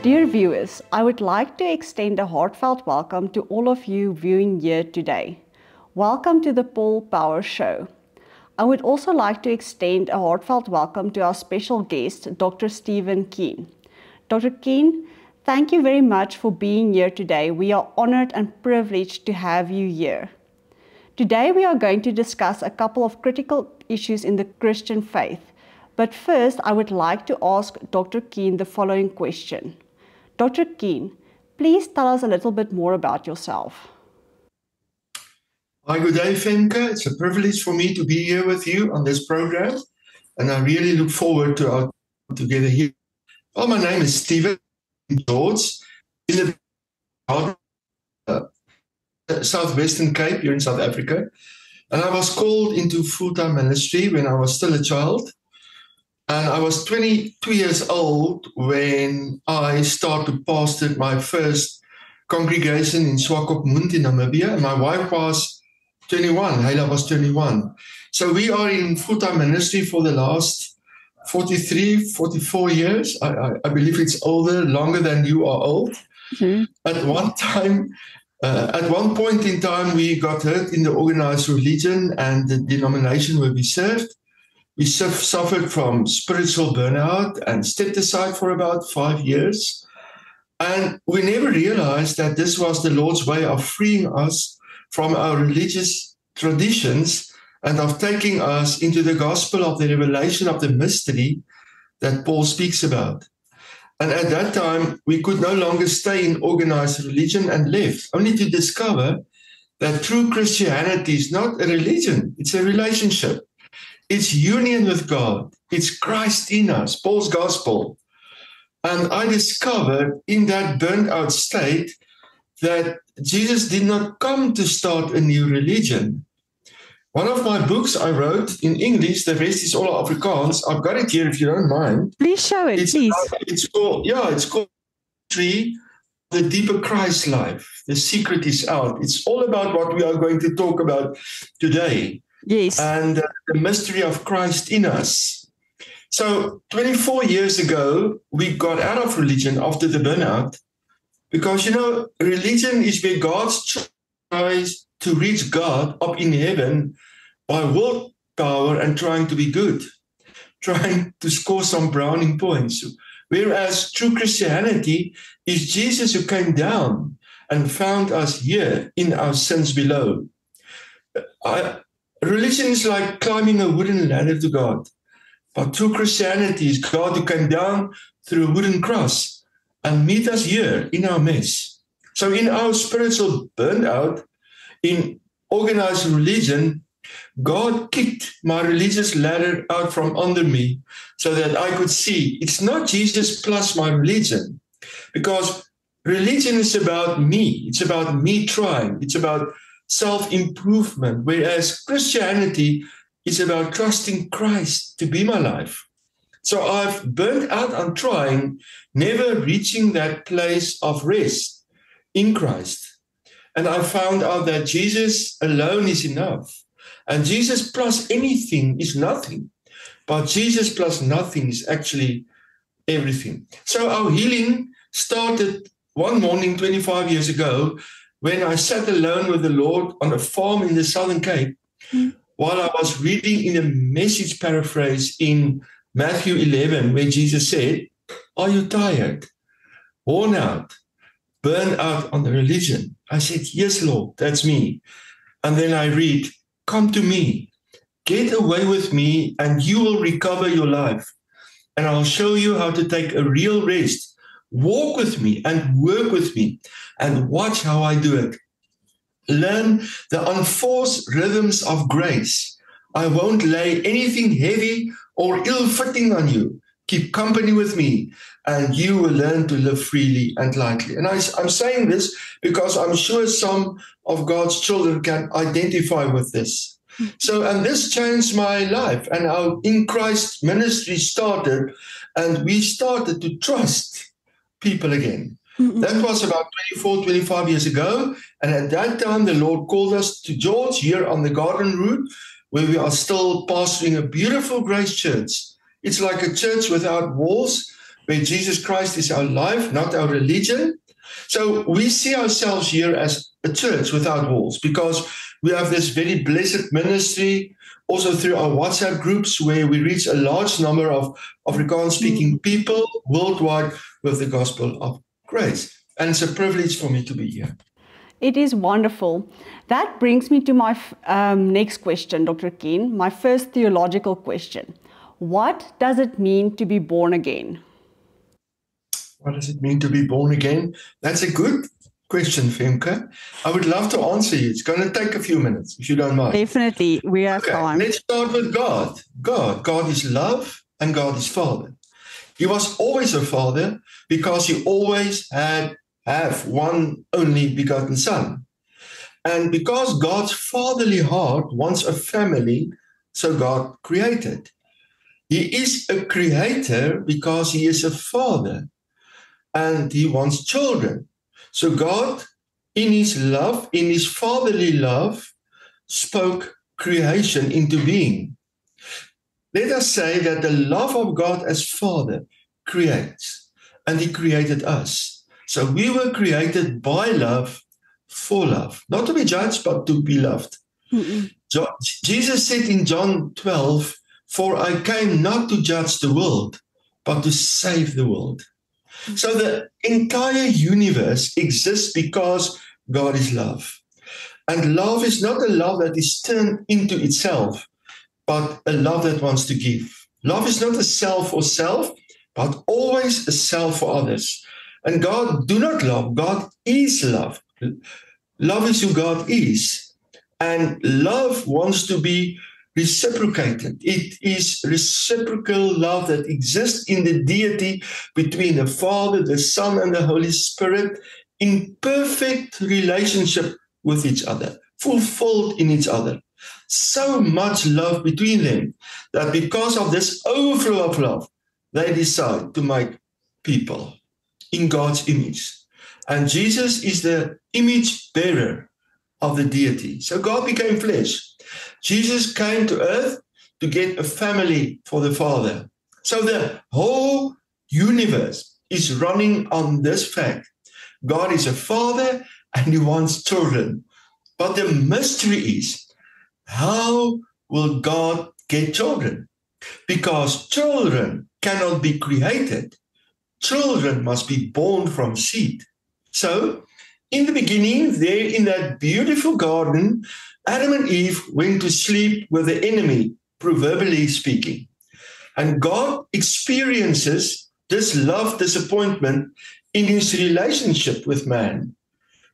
Dear viewers, I would like to extend a heartfelt welcome to all of you viewing here today. Welcome to the Paul Power Show. I would also like to extend a heartfelt welcome to our special guest, Dr. Stephen Keen. Dr. Keen, thank you very much for being here today. We are honored and privileged to have you here. Today we are going to discuss a couple of critical issues in the Christian faith. But first, I would like to ask Dr. Keen the following question. Dr. Keen, please tell us a little bit more about yourself. Hi, good day, Femke. It's a privilege for me to be here with you on this program, and I really look forward to our time together here. Well, my name is Stephen George. I live in Southwestern Cape here in South Africa, and I was called into full-time ministry when I was still a child. And I was 22 years old when I started to pastor my first congregation in Swakopmund in Namibia. And my wife was 21, Heila was 21. So we are in full-time ministry for the last 43, 44 years. I believe it's longer than you are old. Mm-hmm. At one point in time, we got hurt in the organized religion and the denomination where we served. We suffered from spiritual burnout and stepped aside for about 5 years. And we never realized that this was the Lord's way of freeing us from our religious traditions and of taking us into the gospel of the revelation of the mystery that Paul speaks about. And at that time, we could no longer stay in organized religion and left, only to discover that true Christianity is not a religion, it's a relationship. It's union with God. It's Christ in us, Paul's gospel. And I discovered in that burnt out state that Jesus did not come to start a new religion. One of my books I wrote in English, the rest is all Afrikaans. I've got it here if you don't mind. Please show it, please. It's called The Deeper Christ Life. The secret is out. It's all about what we are going to talk about today. Yes. And the mystery of Christ in us. So 24 years ago, we got out of religion after the burnout because, religion is where God tries to reach God up in heaven by willpower and trying to be good, trying to score some browning points. Whereas true Christianity is Jesus who came down and found us here in our sins below. Religion is like climbing a wooden ladder to God. But true Christianity is God who came down through a wooden cross and meet us here in our mess. So in our spiritual burnout, in organized religion, God kicked my religious ladder out from under me so that I could see it's not Jesus plus my religion. Because religion is about me. It's about me trying. It's about self-improvement, whereas Christianity is about trusting Christ to be my life. So I've burnt out on trying, never reaching that place of rest in Christ. And I found out that Jesus alone is enough. And Jesus plus anything is nothing. But Jesus plus nothing is actually everything. So our healing started one morning 25 years ago when I sat alone with the Lord on a farm in the Southern Cape, while I was reading in a message paraphrase in Matthew 11, where Jesus said, "Are you tired, worn out, burned out on the religion?" I said, "Yes, Lord, that's me." And then I read, "Come to me, get away with me, and you will recover your life. And I'll show you how to take a real rest. Walk with me and work with me and watch how I do it. Learn the unforced rhythms of grace. I won't lay anything heavy or ill-fitting on you. Keep company with me and you will learn to live freely and lightly." And I'm saying this because I'm sure some of God's children can identify with this. And this changed my life, and our in Christ ministry started, and we started to trust people again. Mm-hmm. That was about 24, 25 years ago. And at that time, the Lord called us to George here on the Garden Route, where we are still pastoring a beautiful Grace Church. It's like a church without walls, where Jesus Christ is our life, not our religion. So we see ourselves here as a church without walls because we have this very blessed ministry, also through our WhatsApp groups where we reach a large number of Afrikaans-speaking people worldwide with the gospel of grace. And it's a privilege for me to be here. It is wonderful. That brings me to my next question, Dr. Ken, my first theological question. What does it mean to be born again? What does it mean to be born again? That's a good question, Femke. I would love to answer you. It's going to take a few minutes, if you don't mind. Definitely. We have time. Let's start with God. God is love and God is Father. He was always a Father because he always have one only begotten Son. And because God's fatherly heart wants a family, so God created. He is a creator because he is a father and he wants children. So God, in his love, in his fatherly love, spoke creation into being. Let us say that the love of God as Father creates, and he created us. So we were created by love, for love, not to be judged, but to be loved. Jesus said in John 12, "For I came not to judge the world, but to save the world." So the entire universe exists because God is love. And love is not a love that is turned into itself, but a love that wants to give. Love is not a self for self, but always a self for others. And God do not love. God is love. Love is who God is. And love wants to be reciprocated. It is reciprocal love that exists in the deity between the Father, the Son, and the Holy Spirit in perfect relationship with each other, fulfilled in each other. So much love between them that because of this overflow of love, they decide to make people in God's image. And Jesus is the image bearer of the deity. So God became flesh. Jesus came to earth to get a family for the Father. So the whole universe is running on this fact. God is a father and he wants children. But the mystery is, how will God get children? Because children cannot be created. Children must be born from seed. So, in the beginning, there in that beautiful garden, Adam and Eve went to sleep with the enemy, proverbially speaking. And God experiences this love disappointment in his relationship with man.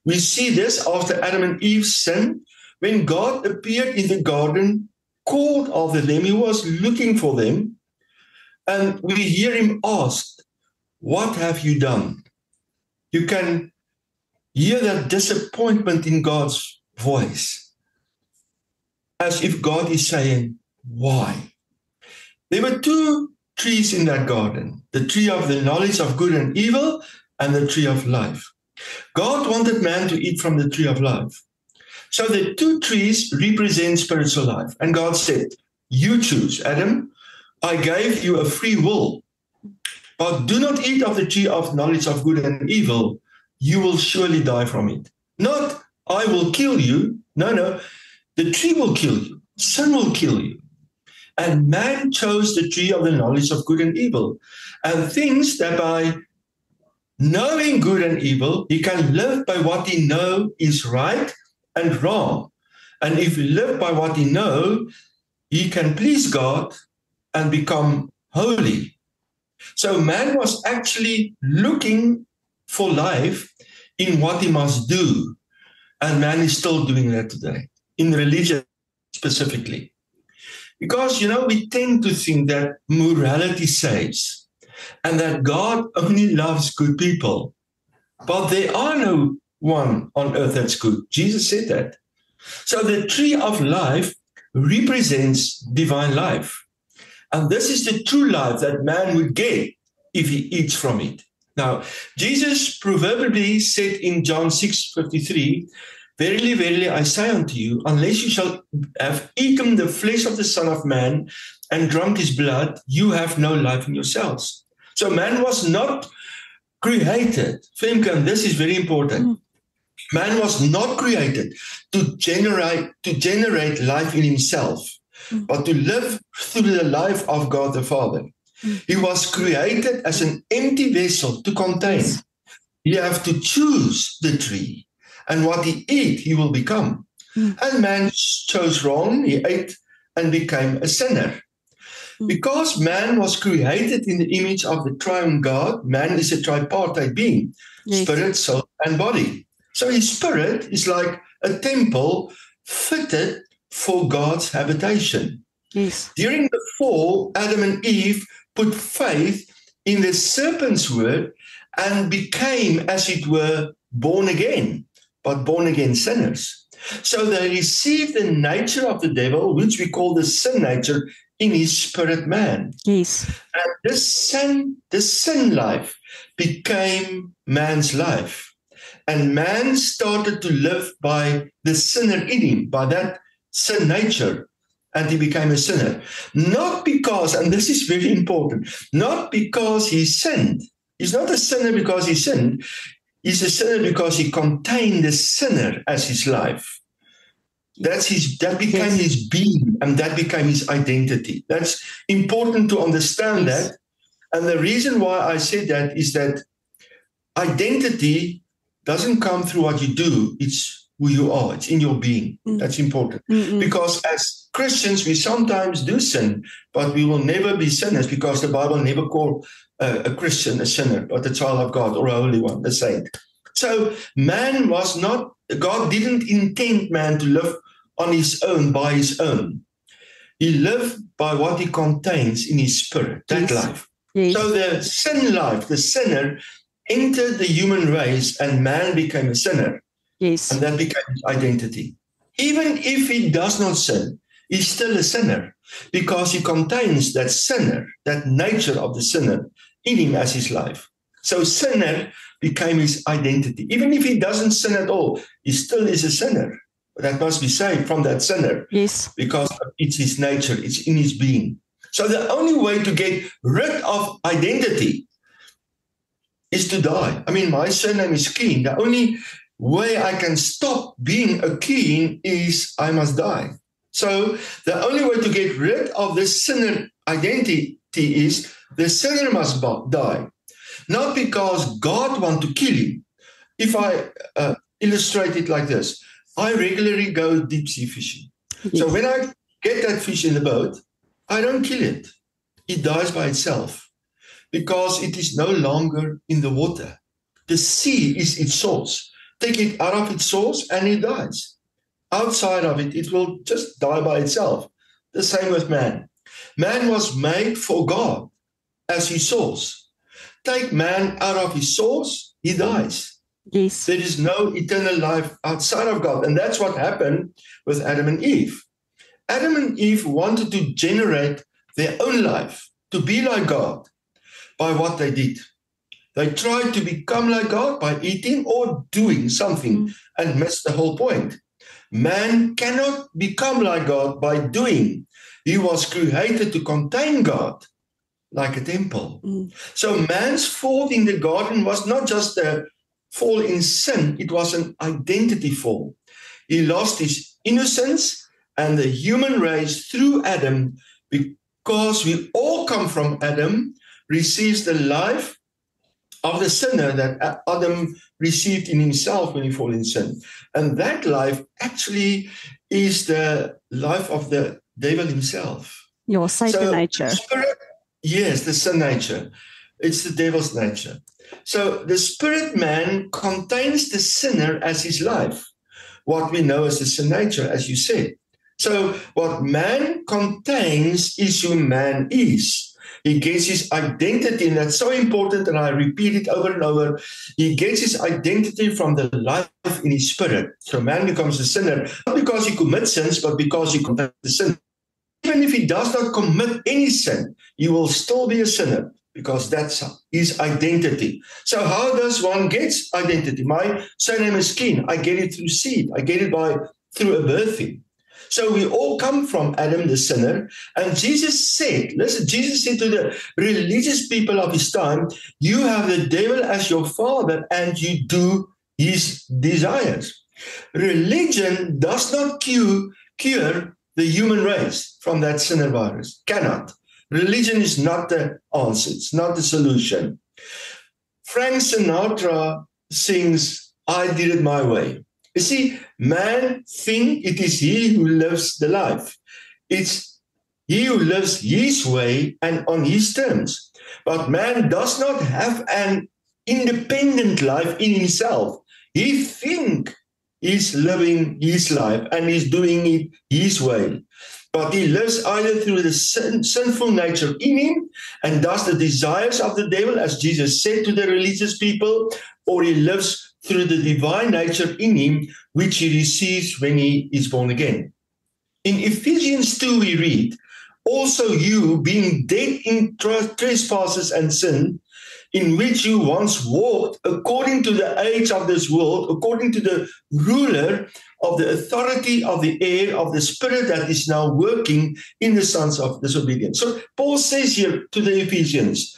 We see this after Adam and Eve sinned, when God appeared in the garden, called after them, he was looking for them, and we hear him ask, "What have you done?" You can hear that disappointment in God's voice, as if God is saying, why? There were two trees in that garden, the tree of the knowledge of good and evil and the tree of life. God wanted man to eat from the tree of life. So the two trees represent spiritual life. And God said, you choose, Adam. I gave you a free will, but do not eat of the tree of knowledge of good and evil. You will surely die from it. Not, I will kill you. No. The tree will kill you. Sin will kill you. And man chose the tree of the knowledge of good and evil, and thinks that by knowing good and evil, he can live by what he knows is right and wrong. And if he lives by what he knows, he can please God and become holy. So man was actually looking for life in what he must do. And man is still doing that today, in religion specifically. Because, we tend to think that morality saves and that God only loves good people. But there are no one on earth that's good. Jesus said that. So the tree of life represents divine life. And this is the true life that man would get if he eats from it. Now, Jesus proverbially said in John 6:53, verily, verily, I say unto you, unless you shall have eaten the flesh of the Son of Man and drunk his blood, you have no life in yourselves. So man was not created. Femke, and this is very important. Man was not created to generate life in himself, but to live through the life of God the Father. He was created as an empty vessel to contain. Yes. You have to choose the tree, and what he eat, he will become. And man chose wrong. He ate and became a sinner. Because man was created in the image of the triune God, man is a tripartite being, spirit, soul, and body. So his spirit is like a temple fitted for God's habitation. Yes. During the fall, Adam and Eve put faith in the serpent's word and became, as it were, born again, but born again sinners. So they received the nature of the devil, which we call the sin nature, in his spirit man. Yes. And the sin life became man's life. And man started to live by the sinner in him, by that sin nature, and he became a sinner. Not because, and this is very important, not because he sinned. He's not a sinner because he sinned. He's a sinner because he contained the sinner as his life. That became his being, and that became his identity. That's important to understand that. And the reason why I said that is that identity doesn't come through what you do. It's who you are. It's in your being. That's important. Because as Christians, we sometimes do sin, but we will never be sinners because the Bible never called a Christian a sinner, but a child of God or a holy one, a saint. So man was not, God didn't intend man to live on his own, by his own. He lived by what he contains in his spirit, that life. Yes. So the sin life, the sinner, entered the human race and man became a sinner. Yes. And that became his identity. Even if he does not sin, he's still a sinner because he contains that sinner, that nature of the sinner in him as his life. So sinner became his identity. Even if he doesn't sin at all, he still is a sinner. That must be saved from that sinner. Yes. Because it's his nature, it's in his being. So the only way to get rid of identity is to die. I mean, my surname is Keen. The only way I can stop being a Keen is I must die. So the only way to get rid of the sinner identity is the sinner must die. Not because God wants to kill him. If I illustrate it like this, I regularly go deep sea fishing. Yes. So when I get that fish in the boat, I don't kill it. It dies by itself because it is no longer in the water. The sea is its source. Take it out of its source and it dies. Outside of it, it will just die by itself. The same with man. Man was made for God as his source. Take man out of his source, he dies. Yes. There is no eternal life outside of God. And that's what happened with Adam and Eve. Adam and Eve wanted to generate their own life, to be like God by what they did. They tried to become like God by eating or doing something and missed the whole point. Man cannot become like God by doing. He was created to contain God like a temple. So man's fall in the garden was not just a fall in sin, it was an identity fall. He lost his innocence and the human race through Adam, because we all come from Adam, receives the life of the sinner that Adam received in himself when he fell in sin. And that life actually is the life of the devil himself. Your Satan nature. Spirit, yes, the sin nature. It's the devil's nature. So the spirit man contains the sinner as his life, what we know as the sin nature, as you said. So what man contains is who man is. He gets his identity, and that's so important, and I repeat it over and over. He gets his identity from the life in his spirit. So man becomes a sinner, not because he commits sins, but because he contains the sin. Even if he does not commit any sin, he will still be a sinner, because that's his identity. So how does one get identity? My surname is Keen. I get it through seed. I get it through a birthing. So we all come from Adam, the sinner. And Jesus said, listen, Jesus said to the religious people of his time, you have the devil as your father and you do his desires. Religion does not cure the human race from that sinner virus. Cannot. Religion is not the answer. It's not the solution. Frank Sinatra sings, I did it my way. You see, man thinks it is he who lives the life. It's he who lives his way and on his terms. But man does not have an independent life in himself. He thinks he's living his life and he's doing it his way. But he lives either through the sinful nature in him and does the desires of the devil, as Jesus said to the religious people, or he lives through the divine nature in him, which he receives when he is born again. In Ephesians 2, we read, also you, being dead in trespasses and sin, in which you once walked according to the age of this world, according to the ruler of the authority of the air, of the spirit that is now working in the sons of disobedience. So Paul says here to the Ephesians,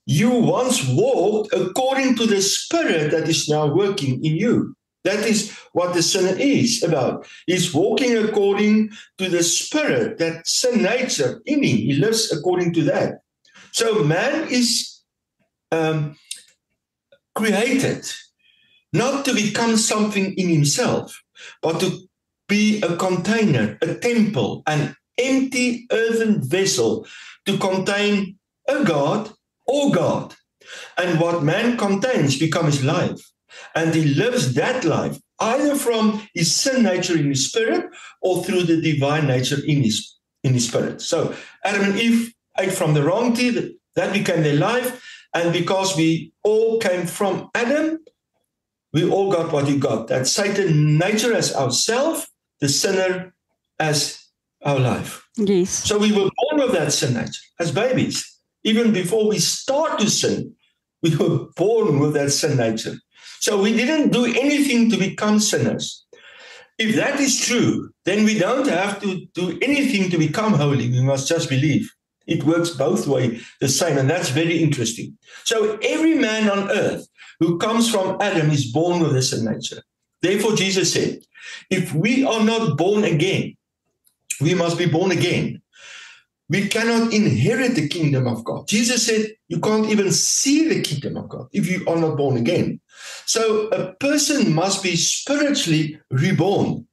you once walked according to the spirit that is now working in you. That is what the sinner is about. He's walking according to the spirit, that sin nature in him. He lives according to that. So man is created not to become something in himself, but to be a container, a temple, an empty earthen vessel to contain a God or God. And what man contains becomes life. And he lives that life either from his sin nature in his spirit or through the divine nature in his spirit. So Adam and Eve ate from the wrong tree, that became their life. And because we all came from Adam, we all got what we got. That Satan nature as ourself, the sinner as our life. Yes. So we were born with that sin nature as babies. Even before we start to sin, we were born with that sin nature. So we didn't do anything to become sinners. If that is true, then we don't have to do anything to become holy. We must just believe. It works both ways the same, and that's very interesting. So every man on earth who comes from Adam is born with this sin nature. Therefore, Jesus said, if we are not born again, we must be born again. We cannot inherit the kingdom of God. Jesus said, you can't even see the kingdom of God if you are not born again. So a person must be spiritually reborn.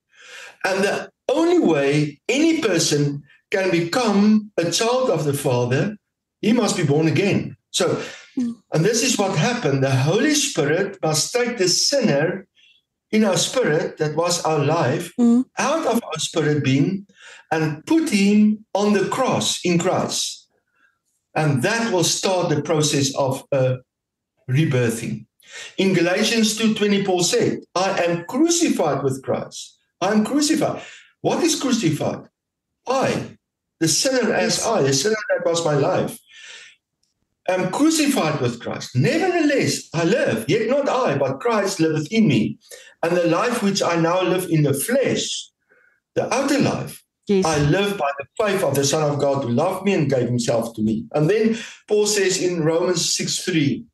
And the only way any person can become a child of the Father, he must be born again. So, and this is what happened. The Holy Spirit must take the sinner in our spirit, that was our life, out of our spirit being and put him on the cross in Christ. And that will start the process of rebirthing. In Galatians 2:20, Paul said, I am crucified with Christ. I am crucified. What is crucified? I, the sinner as I, the sinner that was my life, am crucified with Christ. Nevertheless, I live, yet not I, but Christ liveth in me. And the life which I now live in the flesh, the outer life, yes, I live by the faith of the Son of God who loved me and gave himself to me. And then Paul says in Romans 6:3,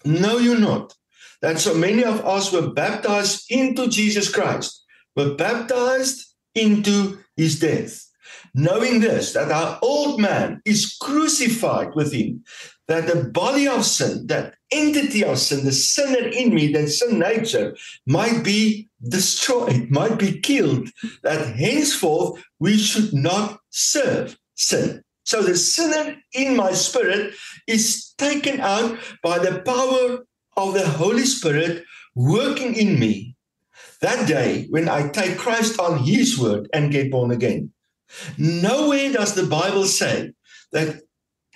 know you not that so many of us were baptized into Jesus Christ, were baptized into his death, knowing this, that our old man is crucified with him, that the body of sin, that entity of sin, the sinner in me, that sin nature, might be destroyed, might be killed, that henceforth we should not serve sin. So the sinner in my spirit is taken out by the power of the Holy Spirit working in me that day when I take Christ on his word and get born again. Nowhere does the Bible say that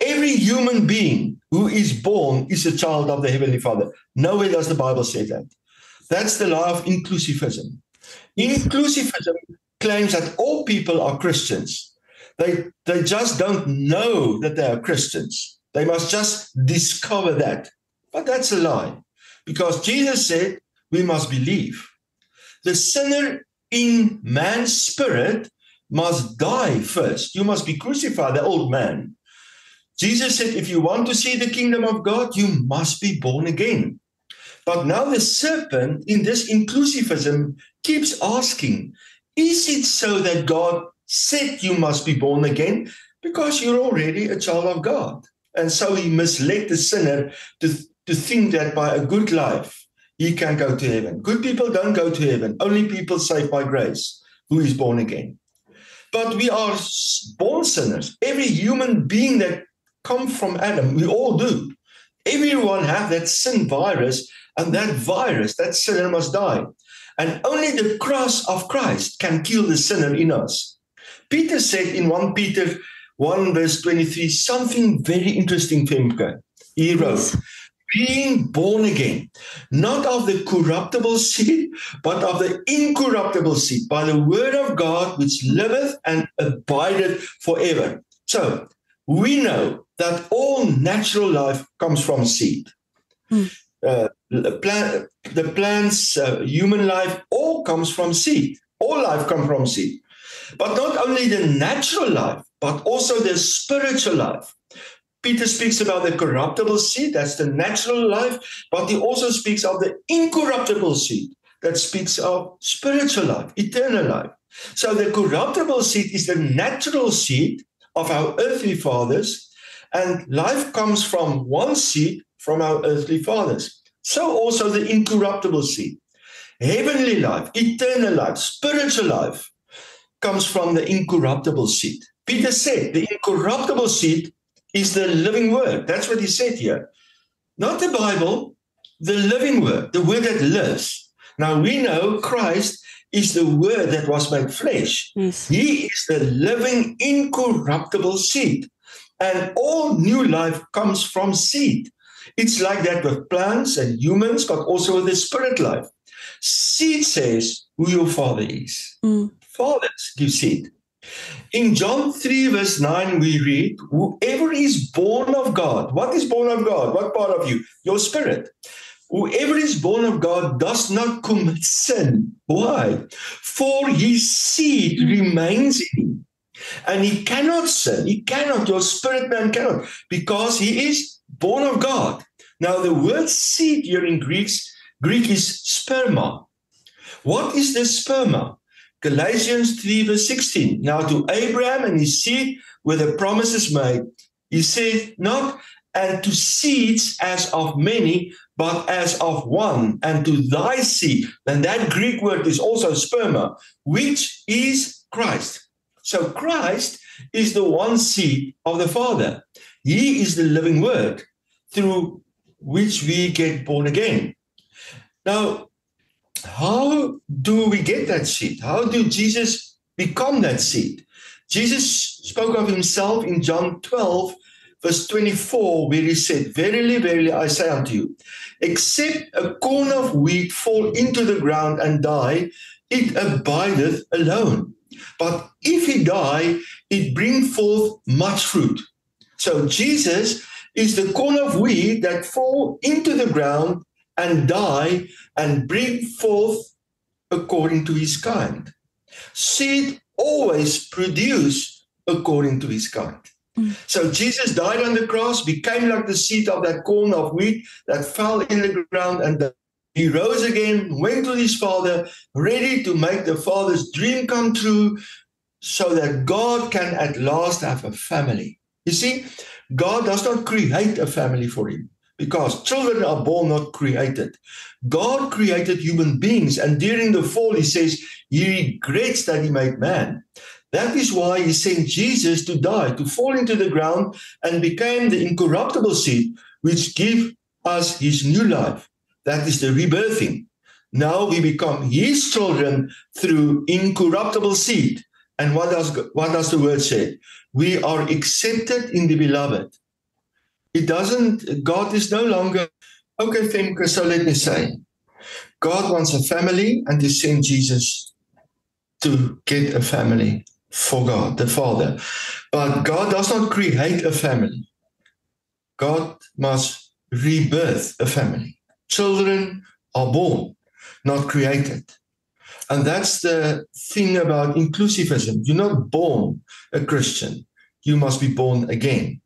every human being who is born is a child of the Heavenly Father. Nowhere does the Bible say that. That's the lie of inclusivism. Inclusivism claims that all people are Christians. They just don't know that they are Christians. They must just discover that. But that's a lie, because Jesus said we must believe. The sinner in man's spirit must die first. You must be crucified, the old man. Jesus said, if you want to see the kingdom of God, you must be born again. But now the serpent in this inclusivism keeps asking, is it so that God said you must be born again? Because you're already a child of God. And so he misled the sinner to think that by a good life, he can go to heaven. Good people don't go to heaven. Only people saved by grace who is born again. But we are born sinners. Every human being that comes from Adam, we all do. Everyone has that sin virus, and that virus, that sinner must die. And only the cross of Christ can kill the sinner in us. Peter said in 1 Peter 1 verse 23, something very interesting, Femke. He wrote, being born again, not of the corruptible seed, but of the incorruptible seed, by the word of God, which liveth and abideth forever. So, we know that all natural life comes from seed. The plants, human life, all comes from seed. All life comes from seed. But not only the natural life, but also the spiritual life. Peter speaks about the corruptible seed, that's the natural life, but he also speaks of the incorruptible seed, that speaks of spiritual life, eternal life. So the corruptible seed is the natural seed of our earthly fathers, and life comes from one seed from our earthly fathers. So also the incorruptible seed. Heavenly life, eternal life, spiritual life comes from the incorruptible seed. Peter said the incorruptible seed is the living word. That's what he said here. Not the Bible, the living word, the word that lives. Now we know Christ is the word that was made flesh. Yes. He is the living, incorruptible seed. And all new life comes from seed. It's like that with plants and humans, but also with the spirit life. Seed says who your father is. Fathers give seed. In John 3 verse 9 we read, whoever is born of God. What is born of God? What part of you? Your spirit. Whoever is born of God does not commit sin. Why? For his seed remains in him. And he cannot sin. He cannot. Your spirit man cannot. Because he is born of God. Now the word seed here in Greek is sperma. What is this sperma? Galatians 3 verse 16. Now to Abraham and his seed were the promises made. He said not, and to seeds as of many, but as of one, and to thy seed. And that Greek word is also sperma, which is Christ. So Christ is the one seed of the Father. He is the living word through which we get born again. Now, how do we get that seed? How do Jesus become that seed? Jesus spoke of himself in John 12, verse 24, where he said, verily, verily, I say unto you, except a corn of wheat fall into the ground and die, it abideth alone. But if he die, it bring forth much fruit. So Jesus is the corn of wheat that fall into the ground and die and bring forth according to his kind. Seed always produce according to his kind. So Jesus died on the cross, became like the seed of that corn of wheat that fell in the ground, and he rose again, went to his Father, ready to make the Father's dream come true so that God can at last have a family. You see, God does not create a family for him, because children are born, not created. God created human beings, and during the fall, he says, he regrets that he made man. That is why he sent Jesus to die, to fall into the ground, and became the incorruptible seed, which gives us his new life. That is the rebirthing. Now we become his children through incorruptible seed. And what does the word say? We are accepted in the beloved. God is no longer, okay, Femke, so let me say, God wants a family, and he sent Jesus to get a family for God, the Father. But God does not create a family. God must rebirth a family. Children are born, not created. And that's the thing about inclusivism. You're not born a Christian. You must be born again.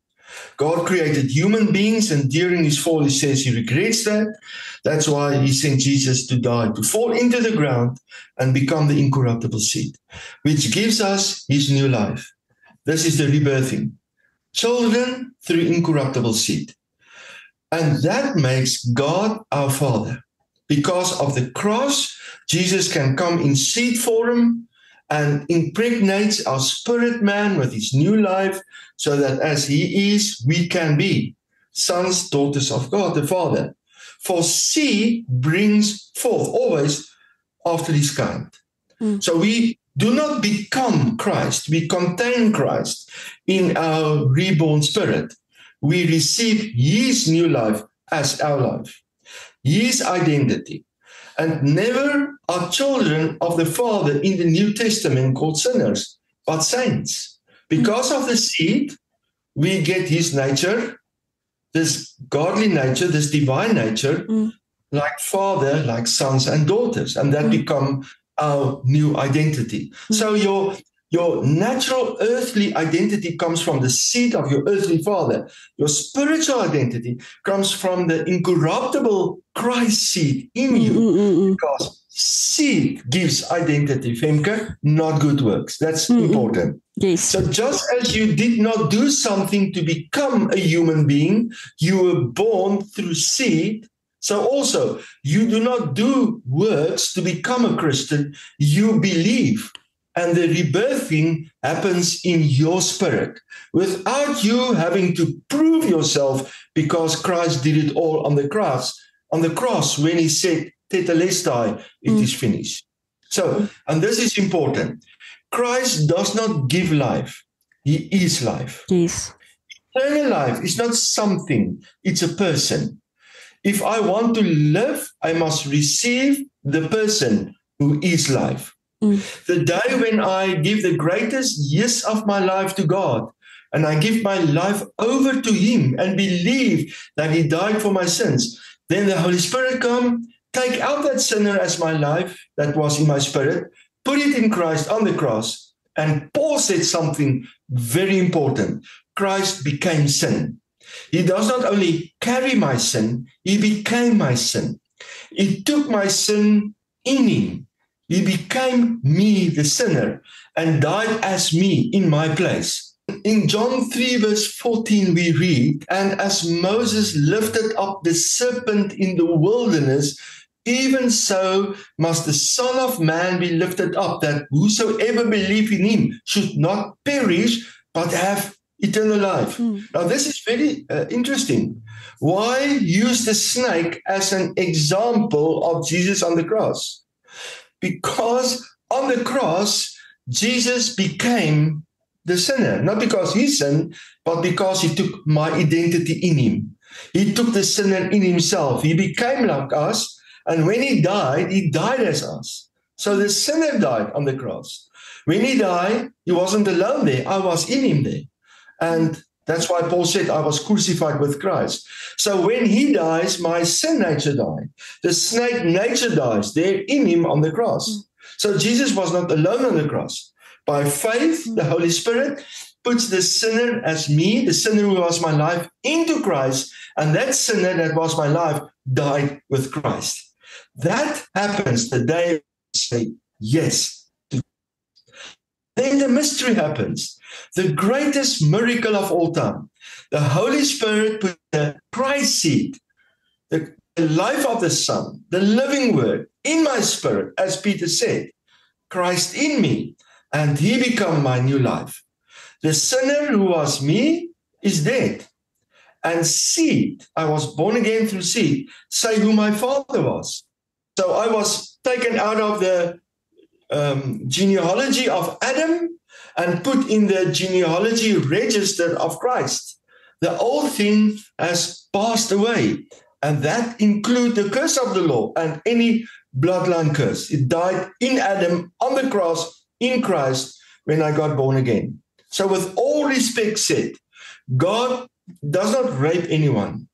God created human beings, and during his fall, he says he regrets that. That's why he sent Jesus to die, to fall into the ground and become the incorruptible seed, which gives us his new life. This is the rebirthing. Children through incorruptible seed. And that makes God our Father. Because of the cross, Jesus can come in seed form and impregnates our spirit man with his new life, so that as he is, we can be sons, daughters of God the Father. For seed brings forth always after his kind. So we do not become Christ, we contain Christ in our reborn spirit. We receive his new life as our life, his identity. And never are children of the Father in the New Testament called sinners, but saints. Because of the seed, we get his nature, this godly nature, this divine nature, like Father, like sons and daughters, and that become our new identity. So your natural earthly identity comes from the seed of your earthly father. Your spiritual identity comes from the incorruptible Christ seed in you. Because seed gives identity, Femke, not good works. That's important. Yes. So just as you did not do something to become a human being, you were born through seed. So also, you do not do works to become a Christian. You believe. And the rebirthing happens in your spirit without you having to prove yourself, because Christ did it all on the cross. On the cross, when he said, "Tetelestai," it is finished. So, and this is important. Christ does not give life. He is life. Yes. Eternal life is not something. It's a person. If I want to live, I must receive the person who is life. The day when I give the greatest yes of my life to God, and I give my life over to him and believe that he died for my sins, then the Holy Spirit come, take out that sinner as my life that was in my spirit, put it in Christ on the cross. And Paul said something very important. Christ became sin. He does not only carry my sin, he became my sin. He took my sin in him. He became me, the sinner, and died as me in my place. In John 3, verse 14, we read, "And as Moses lifted up the serpent in the wilderness, even so must the Son of Man be lifted up, that whosoever believe in him should not perish, but have eternal life." Now, this is very interesting. Why use the snake as an example of Jesus on the cross? Because on the cross, Jesus became the sinner, not because he sinned, but because he took my identity in him. He took the sinner in himself. He became like us, and when he died as us. So the sinner died on the cross. When he died, he wasn't alone there. I was in him there. And that's why Paul said, "I was crucified with Christ." So when he dies, my sin nature died. The snake nature dies there in him on the cross. So Jesus was not alone on the cross. By faith, the Holy Spirit puts the sinner as me, the sinner who was my life, into Christ. And that sinner that was my life died with Christ. That happens the day I say yes. Then the mystery happens. The greatest miracle of all time. The Holy Spirit put the Christ seed, the life of the Son, the living word in my spirit, as Peter said, Christ in me, and he become my new life. The sinner who was me is dead. And seed, I was born again through seed, say who my father was. So I was taken out of the genealogy of Adam and put in the genealogy register of Christ. The old thing has passed away, and that includes the curse of the law and any bloodline curse. It died in Adam on the cross in Christ when I got born again. So with all respect said, God does not rape anyone.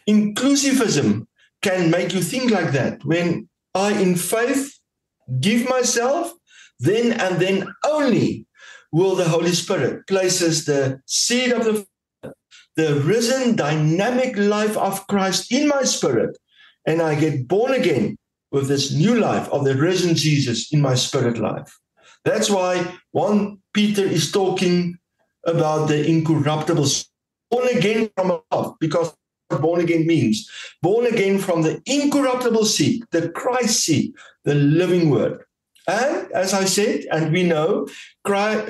Inclusivism can make you think like that. When I, in faith, give myself, then and then only will the Holy Spirit places the seed of the risen dynamic life of Christ in my spirit, and I get born again with this new life of the risen Jesus in my spirit life. That's why 1 Peter is talking about the incorruptible, born again from above, because what born again means. Born again from the incorruptible seed, the Christ seed, the living word. And as I said, and we know,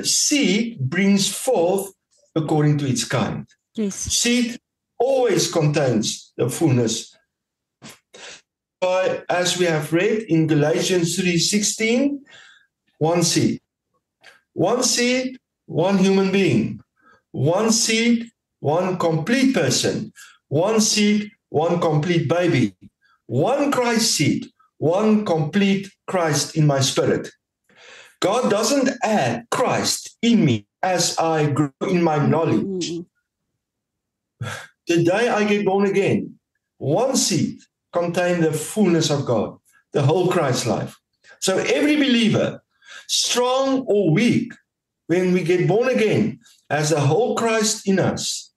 seed brings forth according to its kind. Yes. Seed always contains the fullness. As we have read in Galatians 3:16, one seed. One seed, one human being. One seed, one complete person. One seed, one complete baby. One Christ seed, one complete Christ in my spirit. God doesn't add Christ in me as I grow in my knowledge. The day I get born again, one seed contains the fullness of God, the whole Christ life. So every believer, strong or weak, when we get born again, has the whole Christ in us.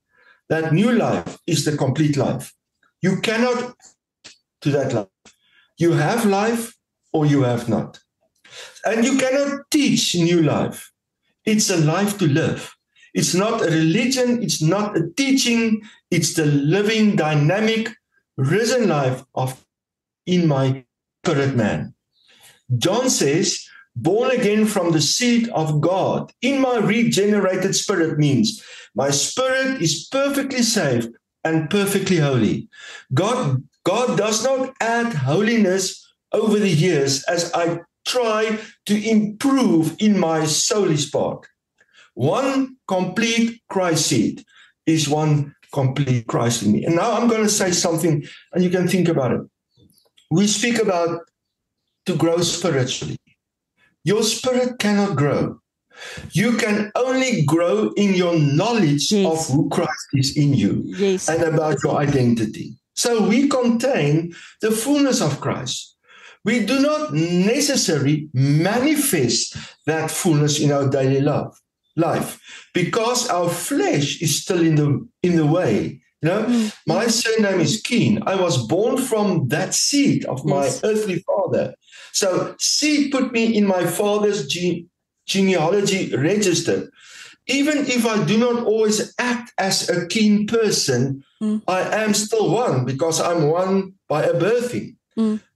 That new life is the complete life. You cannot to that life. You have life or you have not. And you cannot teach new life. It's a life to live. It's not a religion. It's not a teaching. It's the living, dynamic, risen life of in my spirit man. John says, born again from the seed of God in my regenerated spirit means my spirit is perfectly saved and perfectly holy. God does not add holiness over the years as I try to improve in my soulish part. One complete Christ seed is one complete Christ in me. And now I'm going to say something, and you can think about it. We speak about to grow spiritually. Your spirit cannot grow. You can only grow in your knowledge of who Christ is in you and about your identity. So we contain the fullness of Christ. We do not necessarily manifest that fullness in our daily life because our flesh is still in the way. You know, my surname is Keen. I was born from that seed of my earthly father. So seed put me in my father's genealogy register. Even if I do not always act as a keen person, I am still one because I'm one by a birthing.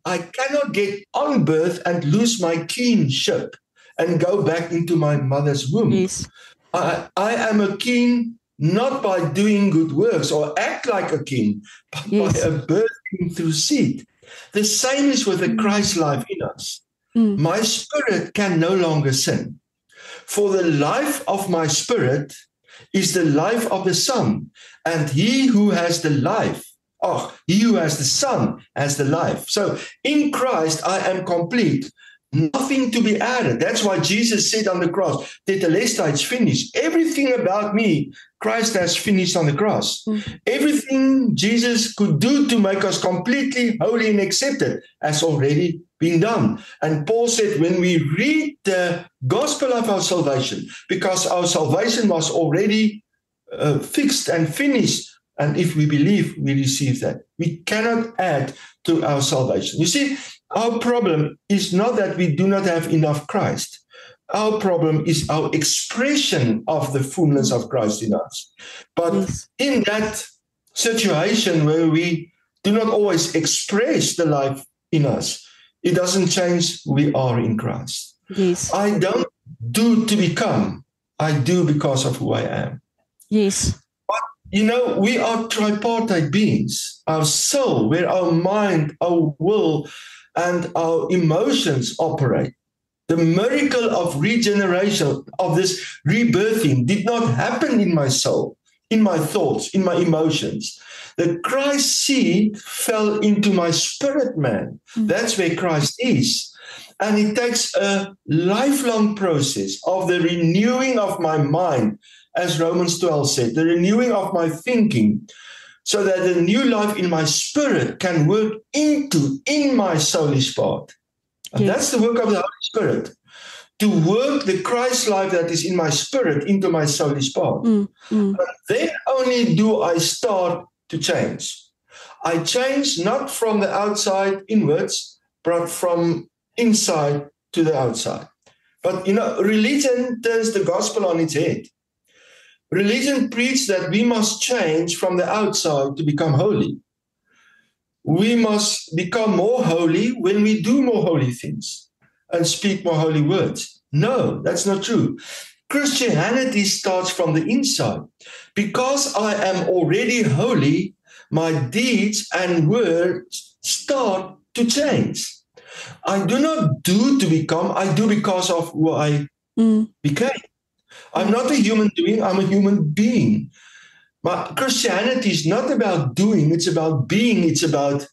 I cannot get on birth and lose my keenship and go back into my mother's womb. Yes. I am a keen not by doing good works or act like a king, but by a birthing through seed. The same is with the Christ life in us. My spirit can no longer sin. For the life of my spirit is the life of the Son, and he who has the life, he who has the Son has the life. So in Christ I am complete. Nothing to be added. That's why Jesus said on the cross, Tetelestai, it's finished. Everything about me, Christ has finished on the cross. Everything Jesus could do to make us completely holy and accepted has already been done. And Paul said, when we read the gospel of our salvation, because our salvation was already fixed and finished, and if we believe, we receive that. We cannot add to our salvation. You see, our problem is not that we do not have enough Christ. Our problem is our expression of the fullness of Christ in us. But in that situation where we do not always express the life in us, it doesn't change who we are in Christ. Yes. I don't do to become. I do because of who I am. Yes. You know, we are tripartite beings. Our soul, where our mind, our will, and our emotions operate. The miracle of regeneration, of this rebirthing, did not happen in my soul, in my thoughts, in my emotions. The Christ seed fell into my spirit man. That's where Christ is. And it takes a lifelong process of the renewing of my mind, as Romans 12 said, the renewing of my thinking, so that the new life in my spirit can work in my soulish part. And that's the work of the Holy Spirit, to work the Christ life that is in my spirit into my soulish part. And then only do I start to change. I change not from the outside inwards, but from inside to the outside. But, religion turns the gospel on its head. Religion preaches that we must change from the outside to become holy. We must become more holy when we do more holy things and speak more holy words. No, that's not true. Christianity starts from the inside. Because I am already holy, my deeds and words start to change. I do not do to become, I do because of who I became. I'm not a human doing, I'm a human being. But Christianity is not about doing, it's about being, it's about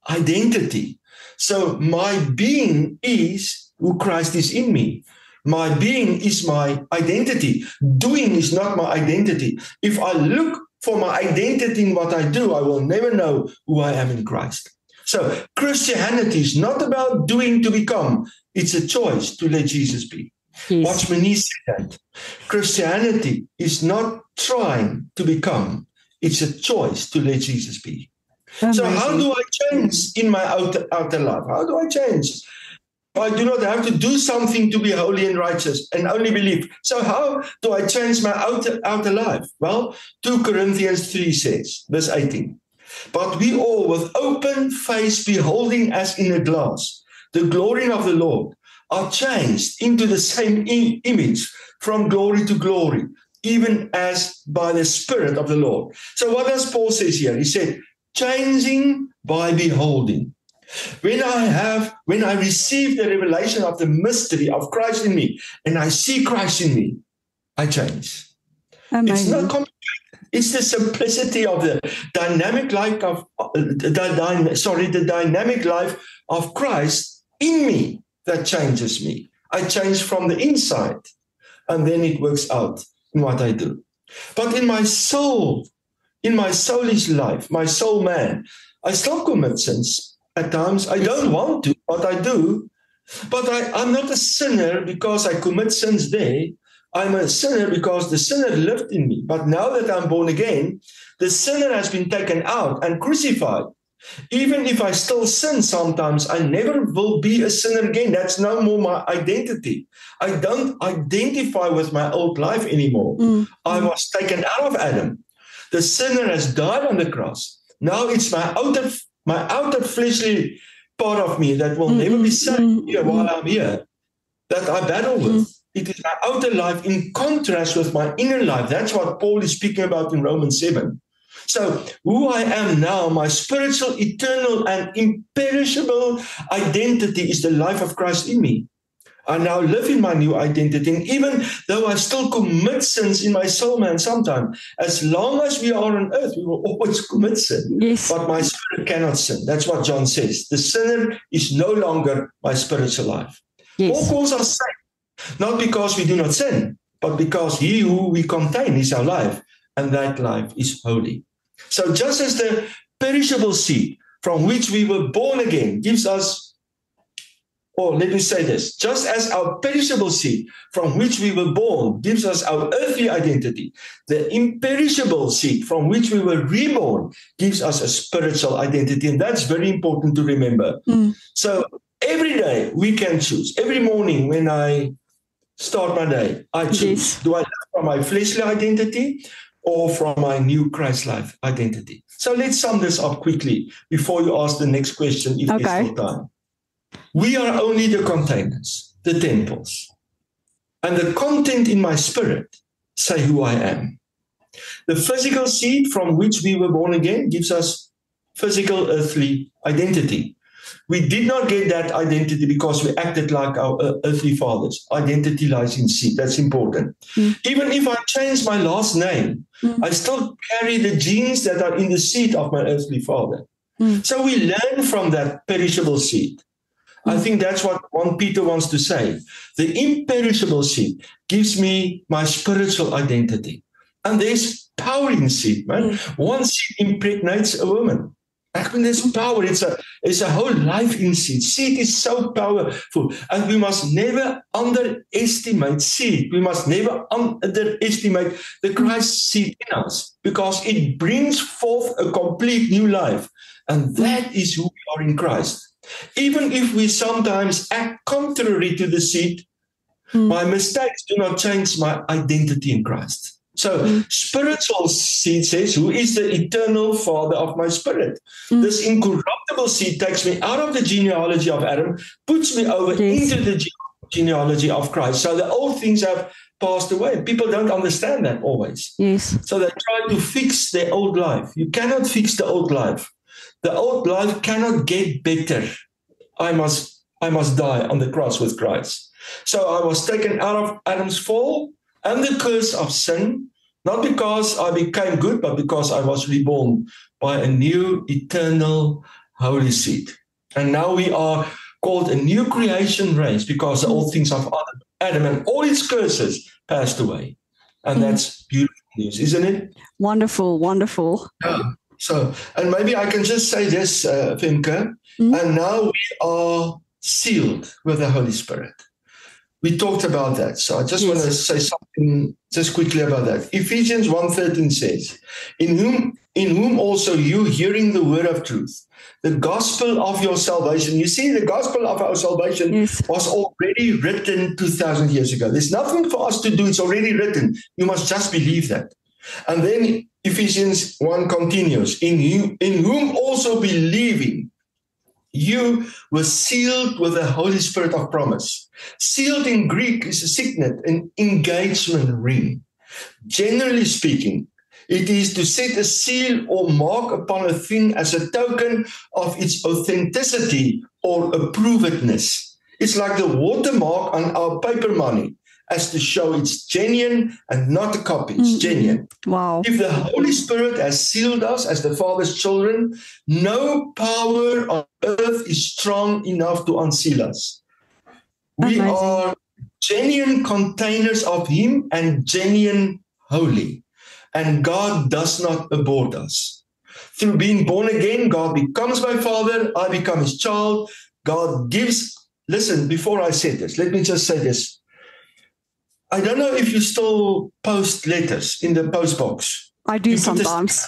identity. So my being is who Christ is in me. My being is my identity. Doing is not my identity. If I look for my identity in what I do, I will never know who I am in Christ. So Christianity is not about doing to become. It's a choice to let Jesus be. Yes. Watchman Nee said that. Christianity is not trying to become. It's a choice to let Jesus be. Amazing. So how do I change in my outer life? How do I change? I do not have to do something to be holy and righteous and only believe. So how do I change my outer life? Well, 2 Corinthians 3 says, verse 18, but we all with open face beholding as in a glass the glory of the Lord are changed into the same image from glory to glory, even as by the Spirit of the Lord. So what does Paul say here? He said, changing by beholding. When I receive the revelation of the mystery of Christ in me, and I see Christ in me, I change. Amazing. It's not complicated. It's the simplicity of the dynamic life of the dynamic life of Christ in me that changes me. I change from the inside, and then it works out in what I do. But in my soul, in my soulish life, my soul man, I still commit sins at times. I don't want to, but I do. But I'm not a sinner because I commit sins there. I'm a sinner because the sinner lived in me. But now that I'm born again, the sinner has been taken out and crucified. Even if I still sin sometimes, I never will be a sinner again. That's no more my identity. I don't identify with my old life anymore. I was taken out of Adam. The sinner has died on the cross. Now it's my outer fleshly part of me that will never be saved here while I'm here, that I battle with. It is my outer life in contrast with my inner life. That's what Paul is speaking about in Romans 7. So who I am now, my spiritual, eternal, and imperishable identity is the life of Christ in me. I now live in my new identity. And even though I still commit sins in my soul, man, sometimes, as long as we are on earth, we will always commit sin. Yes. But my spirit cannot sin. That's what John says. The sinner is no longer my spiritual life. Yes. All calls are saved, not because we do not sin, but because he who we contain is our life, and that life is holy. So just as the perishable seed from which we were born again gives us, or let me say this, just as our perishable seed from which we were born gives us our earthly identity, the imperishable seed from which we were reborn gives us a spiritual identity. And that's very important to remember. So every day we can choose. Every morning when I start my day, I choose. Yes. Do I live from my fleshly identity or from my new Christ-life identity? So let's sum this up quickly before you ask the next question, if there's still time. We are only the containers, the temples. And the content in my spirit say who I am. The physical seed from which we were born again gives us physical earthly identity. We did not get that identity because we acted like our earthly fathers. Identity lies in seed. That's important. Even if I change my last name, I still carry the genes that are in the seed of my earthly father. So we learn from that perishable seed. I think that's what 1 Peter wants to say. The imperishable seed gives me my spiritual identity. And there's power in seed, right? One seed impregnates a woman. I mean, there's power. It's a whole life in seed. Seed is so powerful. And we must never underestimate seed. We must never underestimate the Christ seed in us, because it brings forth a complete new life. And that is who we are in Christ. Even if we sometimes act contrary to the seed, my mistakes do not change my identity in Christ. So spiritual seed says, who is the eternal father of my spirit? This incorruptible seed takes me out of the genealogy of Adam, puts me over into the genealogy of Christ. So the old things have passed away. People don't understand that always. Yes. So they try to fix their old life. You cannot fix the old life. The old life cannot get better. I must die on the cross with Christ. So I was taken out of Adam's fall and the curse of sin, not because I became good, but because I was reborn by a new, eternal, holy seed. And now we are called a new creation race, because the old things of Adam and all his curses passed away. And that's beautiful news, isn't it? Wonderful, wonderful. Yeah. So, and maybe I can just say this, Femke, and now we are sealed with the Holy Spirit. We talked about that. So I just want to say something just quickly about that. Ephesians 1:13 says, in whom also you, hearing the word of truth, the gospel of your salvation. You see, the gospel of our salvation was already written 2,000 years ago. There's nothing for us to do. It's already written. You must just believe that. And then Ephesians 1 continues, in whom also believing, you were sealed with the Holy Spirit of promise. Sealed in Greek is a signet, an engagement ring. Generally speaking, it is to set a seal or mark upon a thing as a token of its authenticity or approvedness. It's like the watermark on our paper money, as to show it's genuine and not a copy. It's genuine. Wow. If the Holy Spirit has sealed us as the Father's children, no power on earth is strong enough to unseal us. We are genuine containers of Him and genuine holy. And God does not abort us. Through being born again, God becomes my Father. I become His child. God gives. Listen, before I say this, let me just say this. I don't know if you still post letters in the post box. I do sometimes.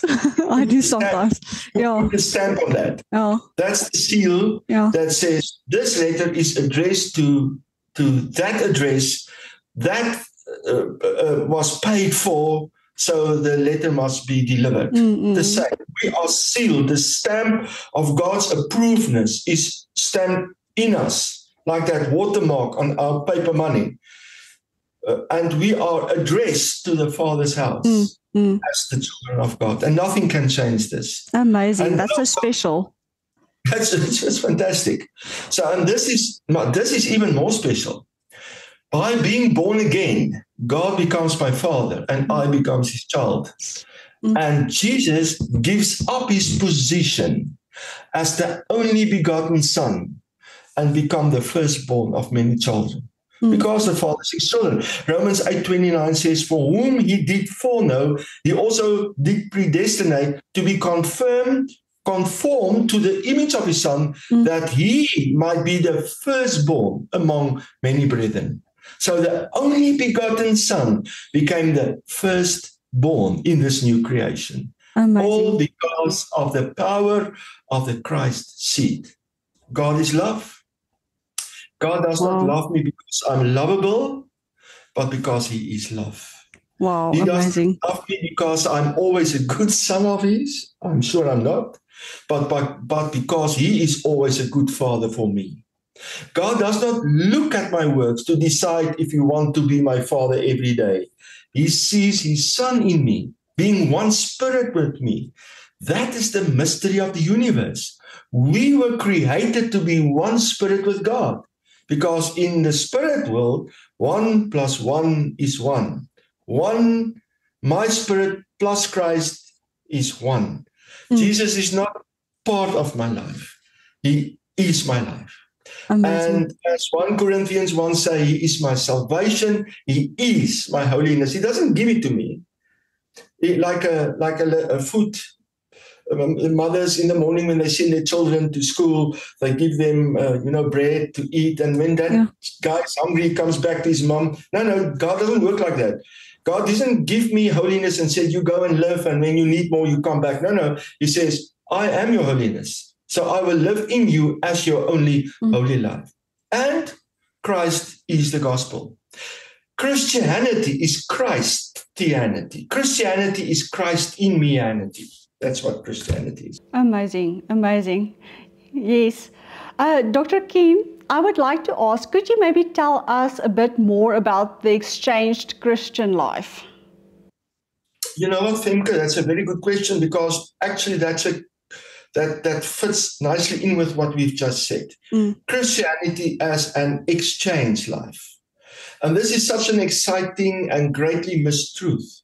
I do sometimes. Yeah. Put a stamp on that. Yeah. That's the seal that says this letter is addressed to that address that was paid for, so the letter must be delivered. The same. We are sealed. The stamp of God's approvedness is stamped in us, like that watermark on our paper money. And we are addressed to the Father's house as the children of God. And nothing can change this. Amazing. And that's so special. It's just fantastic. So, and this is even more special. By being born again, God becomes my Father and I becomes His child. And Jesus gives up His position as the only begotten Son and become the firstborn of many children. Because the Father is His children. Romans 8:29 says, for whom He did foreknow, He also did predestinate to be conformed to the image of His Son, that He might be the firstborn among many brethren. So the only begotten Son became the firstborn in this new creation. Amazing. All because of the power of the Christ seed. God is love. God does not love me because I'm lovable, but because He is love. Wow, He amazing. doesn't love me because I'm always a good son of His. I'm sure I'm not. But because He is always a good Father for me. God does not look at my works to decide if He wants to be my Father every day. He sees His Son in me, being one spirit with me. That is the mystery of the universe. We were created to be one spirit with God. Because in the spirit world, 1 + 1 is 1. My spirit plus Christ is 1. Jesus is not part of my life. He is my life. Amazing. And as 1 Corinthians 1 say, He is my salvation. He is my holiness. He doesn't give it to me. Like a food mothers in the morning when they send their children to school, they give them, bread to eat. And when that guy's hungry, he comes back to his mom. No, God doesn't work like that. God doesn't give me holiness and say, you go and live, and when you need more, you come back. No. He says, I am your holiness. So I will live in you as your only holy life. And Christ is the gospel. Christianity is Christianity. Christianity is Christ in meanity. That's what Christianity is. Amazing. Yes. Dr. Kim, I would like to ask, could you maybe tell us a bit more about the exchanged Christian life? You know what, Femke, that's a very good question, because actually that fits nicely in with what we've just said. Christianity as an exchange life. And this is such an exciting and greatly missed truth.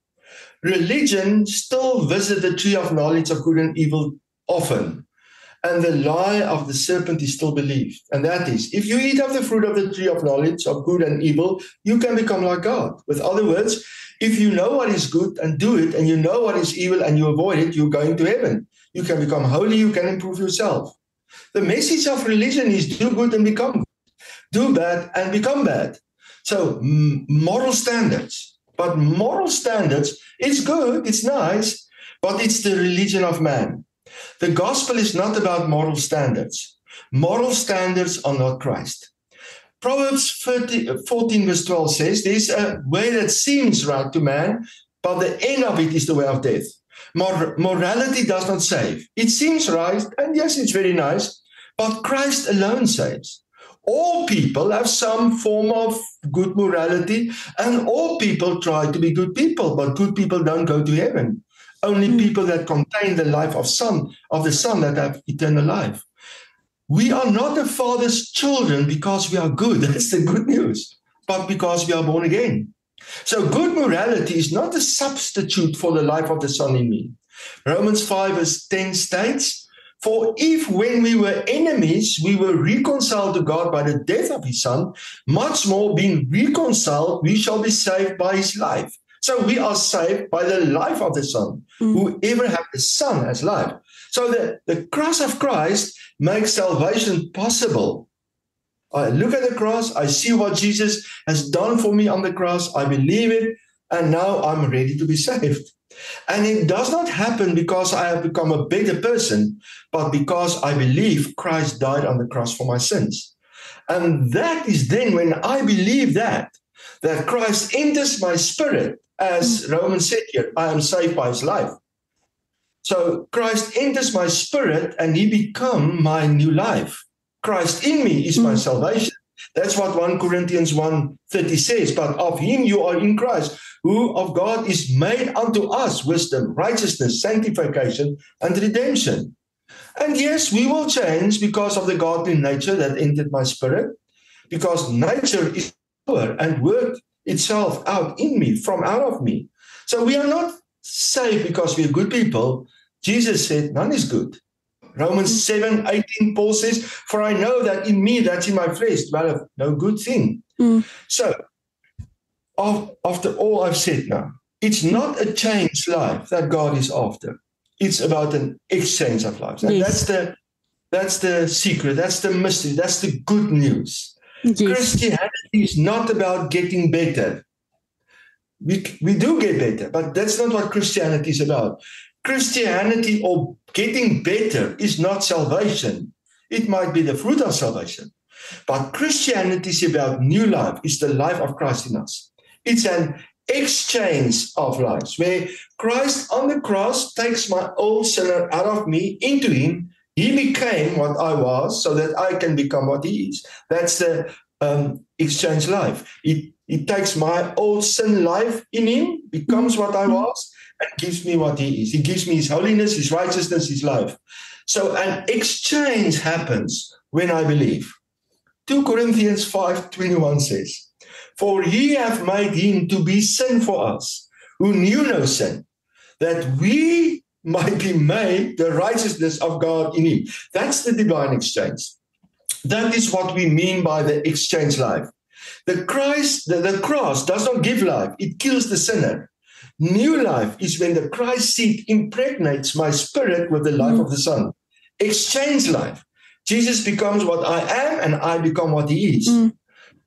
Religion still visits the tree of knowledge of good and evil often, and the lie of the serpent is still believed. And that is, if you eat of the fruit of the tree of knowledge of good and evil, you can become like God. With other words, if you know what is good and do it, and you know what is evil and you avoid it, you're going to heaven. You can become holy, you can improve yourself. The message of religion is do good and become good. Do bad and become bad. So moral standards. But moral standards, it's good, it's nice, but it's the religion of man. The gospel is not about moral standards. Moral standards are not Christ. Proverbs 14 verse 12 says, there's a way that seems right to man, but the end of it is the way of death. Morality does not save. It seems right, and yes, it's very nice, but Christ alone saves. All people have some form of good morality, and all people try to be good people, but good people don't go to heaven. Only people that contain the life of the Son that have eternal life. We are not the Father's children because we are good. That's the good news. But because we are born again. So good morality is not a substitute for the life of the Son in me. Romans 5 verse 10 states, for if when we were enemies, we were reconciled to God by the death of his Son, much more being reconciled, we shall be saved by his life. So we are saved by the life of the Son. Whoever has the Son has life. So the cross of Christ makes salvation possible. I look at the cross, I see what Jesus has done for me on the cross, I believe it, and now I'm ready to be saved. And it does not happen because I have become a better person, but because I believe Christ died on the cross for my sins. And that is then when I believe that Christ enters my spirit, as Romans said here, I am saved by his life. So Christ enters my spirit and he becomes my new life. Christ in me is my salvation. That's what 1 Corinthians 1:30 says. But of him you are in Christ, who of God is made unto us wisdom, righteousness, sanctification, and redemption. And yes, we will change because of the godly nature that entered my spirit, because nature is power and work itself out in me, from out of me. So we are not saved because we are good people. Jesus said, none is good. Romans 7:18, Paul says, for I know that in me, that's in my flesh, dwelleth no good thing. So, after all I've said now, it's not a changed life that God is after. It's about an exchange of lives. And that's the secret, that's the mystery, that's the good news. Yes. Christianity is not about getting better. We do get better, but that's not what Christianity is about. Christianity or getting better is not salvation. It might be the fruit of salvation. But Christianity is about new life. It's the life of Christ in us. It's an exchange of lives where Christ on the cross takes my old sinner out of me into him. He became what I was so that I can become what he is. That's the exchange life. He takes my old sin life in him, becomes what I was, and gives me what he is. He gives me his holiness, his righteousness, his life. So an exchange happens when I believe. 2 Corinthians 5:21 says, for he hath made him to be sin for us, who knew no sin, that we might be made the righteousness of God in him. That's the divine exchange. That is what we mean by the exchange life. The cross does not give life. It kills the sinner. New life is when the Christ seed impregnates my spirit with the life of the Son. Exchange life. Jesus becomes what I am and I become what he is.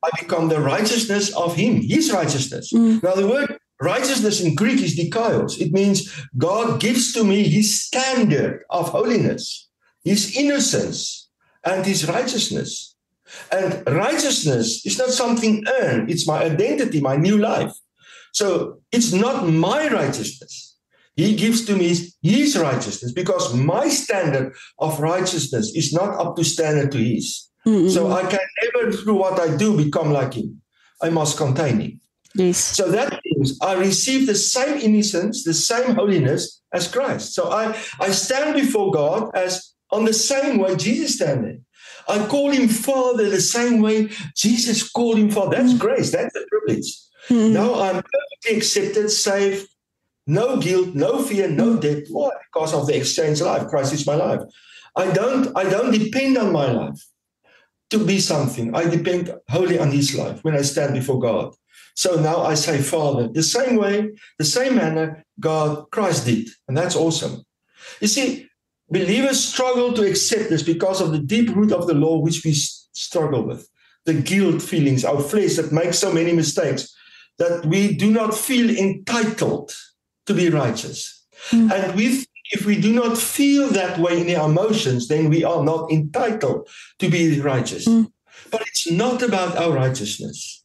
I become the righteousness of him, his righteousness. Now, the word righteousness in Greek is dikaios. It means God gives to me his standard of holiness, his innocence, and his righteousness. And righteousness is not something earned. It's my identity, my new life. So it's not my righteousness. He gives to me his righteousness because my standard of righteousness is not up to standard to his. So I can never, through what I do, become like him. I must contain him. Yes. So that means I receive the same innocence, the same holiness as Christ. So I stand before God as on the same way Jesus standing. I call him Father the same way Jesus called him Father. That's grace. That's a privilege. Now I'm perfectly accepted, saved, no guilt, no fear, no debt. Why? Because of the exchange life. Christ is my life. I don't depend on my life to be something. I depend wholly on his life when I stand before God. So now I say Father, the same way, the same manner Christ did. And that's awesome. You see, believers struggle to accept this because of the deep root of the law which we struggle with. The guilt feelings, our flesh that makes so many mistakes, that we do not feel entitled to be righteous. And if we do not feel that way in our emotions, then we are not entitled to be righteous. But it's not about our righteousness.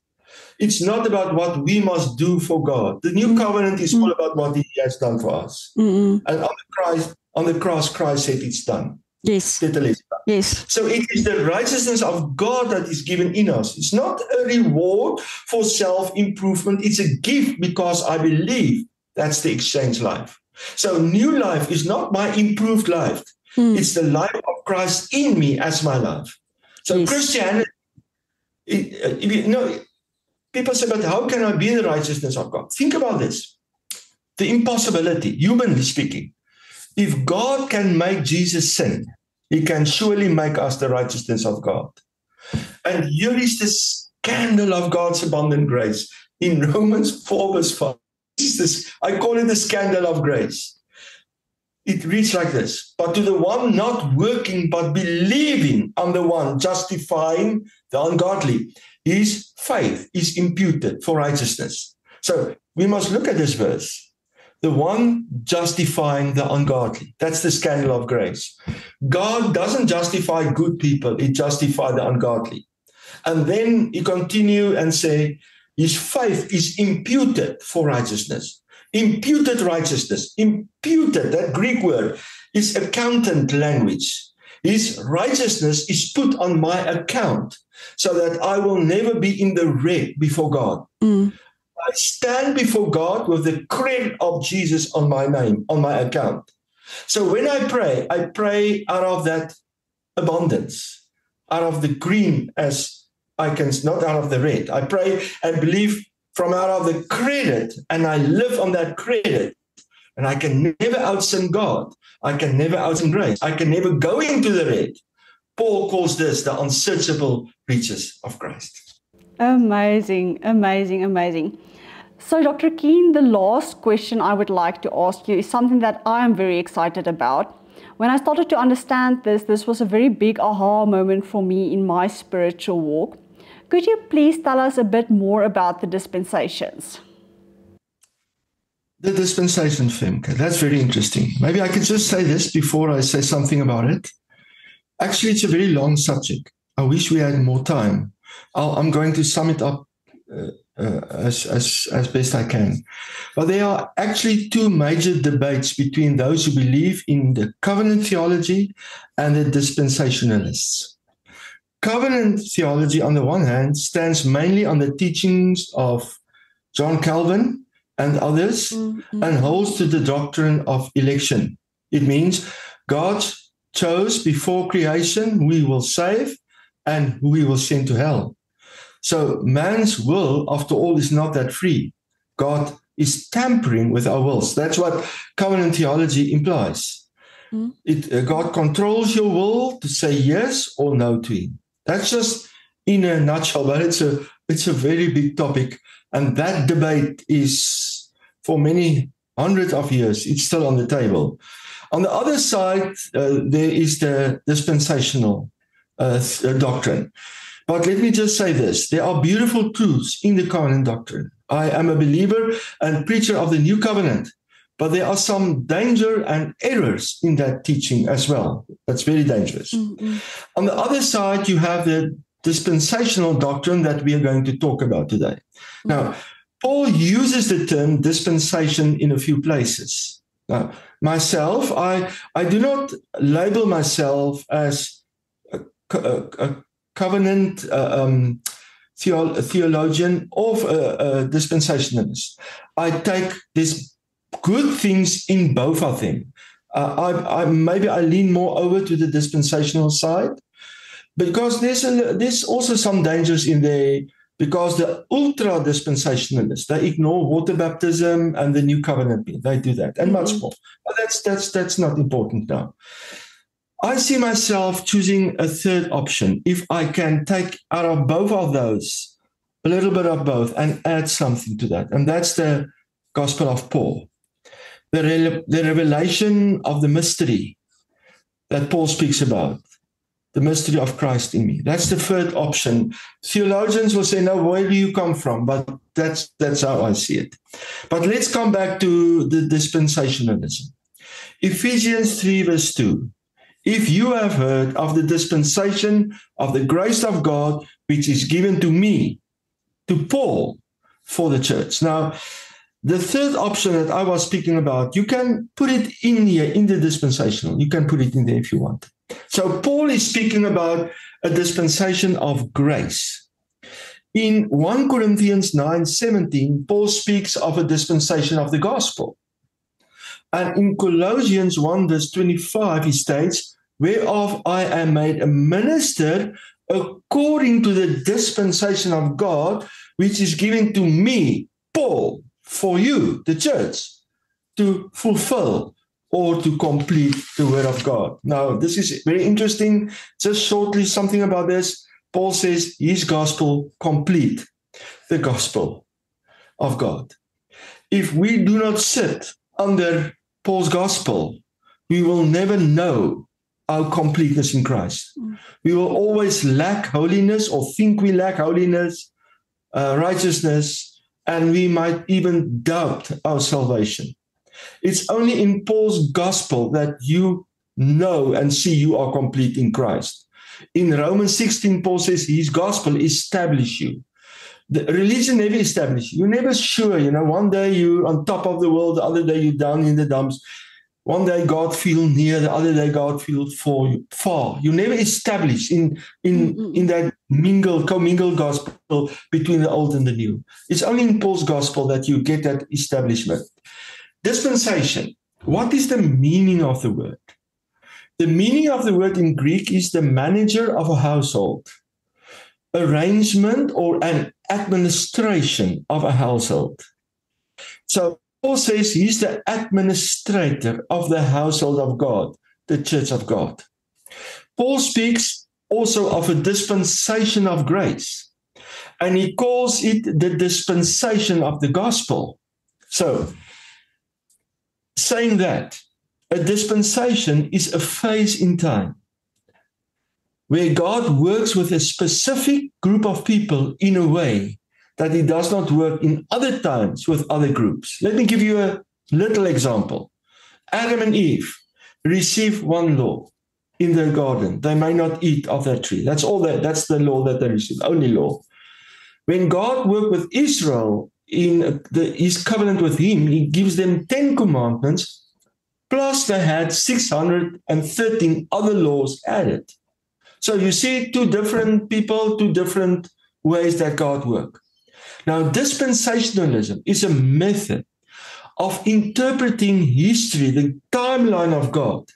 It's not about what we must do for God. The new covenant is all about what he has done for us. And on the cross, Christ said it's done. Yes. Yes. So it is the righteousness of God that is given in us. It's not a reward for self-improvement. It's a gift because I believe that's the exchange life. So new life is not my improved life. It's the life of Christ in me as my life. So Christianity, people say, but how can I be the righteousness of God? Think about this. The impossibility, humanly speaking. If God can make Jesus sin, he can surely make us the righteousness of God. And here is the scandal of God's abundant grace. In Romans 4 verse 5, I call it the scandal of grace. It reads like this: but to the one not working but believing on the one justifying the ungodly, his faith is imputed for righteousness. So we must look at this verse. The one justifying the ungodly. That's the scandal of grace. God doesn't justify good people. He justifies the ungodly. And then he continue and say, his faith is imputed for righteousness. Imputed righteousness. Imputed, that Greek word, is accountant language. His righteousness is put on my account so that I will never be in the red before God. I stand before God with the credit of Jesus on my name, on my account. So when I pray out of that abundance, out of the green not out of the red. I pray and believe from out of the credit, and I live on that credit. And I can never outsin God. I can never outsin grace. I can never go into the red. Paul calls this the unsearchable riches of Christ. Amazing, amazing, amazing. So, Dr. Keen, the last question I would like to ask you is something that I am very excited about. When I started to understand this was a very big aha moment for me in my spiritual walk. Could you please tell us a bit more about the dispensations? The dispensation, Femke, that's very interesting. Maybe I could just say this before I say something about it. Actually, it's a very long subject. I wish we had more time. I'm going to sum it up as best I can. But there are actually two major debates between those who believe in the covenant theology and the dispensationalists. Covenant theology, on the one hand, stands mainly on the teachings of John Calvin and others, and holds to the doctrine of election. It means God chose before creation who he will save and who he will send to hell. So man's will, after all, is not that free. God is tampering with our wills. That's what covenant theology implies. God controls your will to say yes or no to him. That's just in a nutshell, but it's a very big topic. And that debate is for many hundreds of years. It's still on the table. On the other side, there is the dispensational doctrine. But let me just say this. There are beautiful truths in the covenant doctrine. I am a believer and preacher of the new covenant, but there are some danger and errors in that teaching as well. That's very dangerous. Mm-hmm. On the other side, you have the dispensational doctrine that we are going to talk about today. Mm-hmm. Now, Paul uses the term dispensation in a few places. Now, myself, I do not label myself as a covenant theologian or a dispensationalist. I take these good things in both of them. Maybe I lean more over to the dispensational side, because there's also some dangers in there, because the ultra dispensationalists, they ignore water baptism and the new covenant. They do that and much more. But that's not important now. I see myself choosing a third option if I can take out of both of those a little bit of both and add something to that. And that's the Gospel of Paul, the revelation of the mystery that Paul speaks about, the mystery of Christ in me. That's the third option. Theologians will say, no, where do you come from? But that's how I see it. But let's come back to the dispensationalism. Ephesians 3 verse 2. If you have heard of the dispensation of the grace of God, which is given to me, to Paul, for the church. Now, the third option that I was speaking about, you can put it in here, in the dispensational. You can put it in there if you want. So Paul is speaking about a dispensation of grace. In 1 Corinthians 9:17, Paul speaks of a dispensation of the gospel. And in Colossians 1 verse 25, he states, whereof I am made a minister according to the dispensation of God, which is given to me, Paul, for you, the church, to fulfill or to complete the word of God. Now, this is very interesting. Just shortly, something about this. Paul says his gospel complete the gospel of God. If we do not sit under Paul's gospel, we will never know our completeness in Christ. We will always lack holiness or think we lack holiness, righteousness, and we might even doubt our salvation. It's only in Paul's gospel that you know and see you are complete in Christ. In Romans 16, Paul says his gospel establishes you. The religion never establishes you. You're never sure, one day you're on top of the world, the other day you're down in the dumps. One day God feels near, the other day God feels far. You never establish in that commingled gospel between the old and the new. It's only in Paul's gospel that you get that establishment. Dispensation. What is the meaning of the word? The meaning of the word in Greek is the manager of a household, arrangement or an administration of a household. So Paul says he's the administrator of the household of God, the church of God. Paul speaks also of a dispensation of grace, and he calls it the dispensation of the gospel. So, saying that, a dispensation is a phase in time where God works with a specific group of people in a way that he does not work in other times with other groups. Let me give you a little example. Adam and Eve received one law in the garden. They may not eat of that tree. That's the law that they received, only law. When God worked with Israel in his covenant with him, he gives them 10 commandments, plus they had 613 other laws added. So you see, two different people, two different ways that God works. Now, dispensationalism is a method of interpreting history, the timeline of God,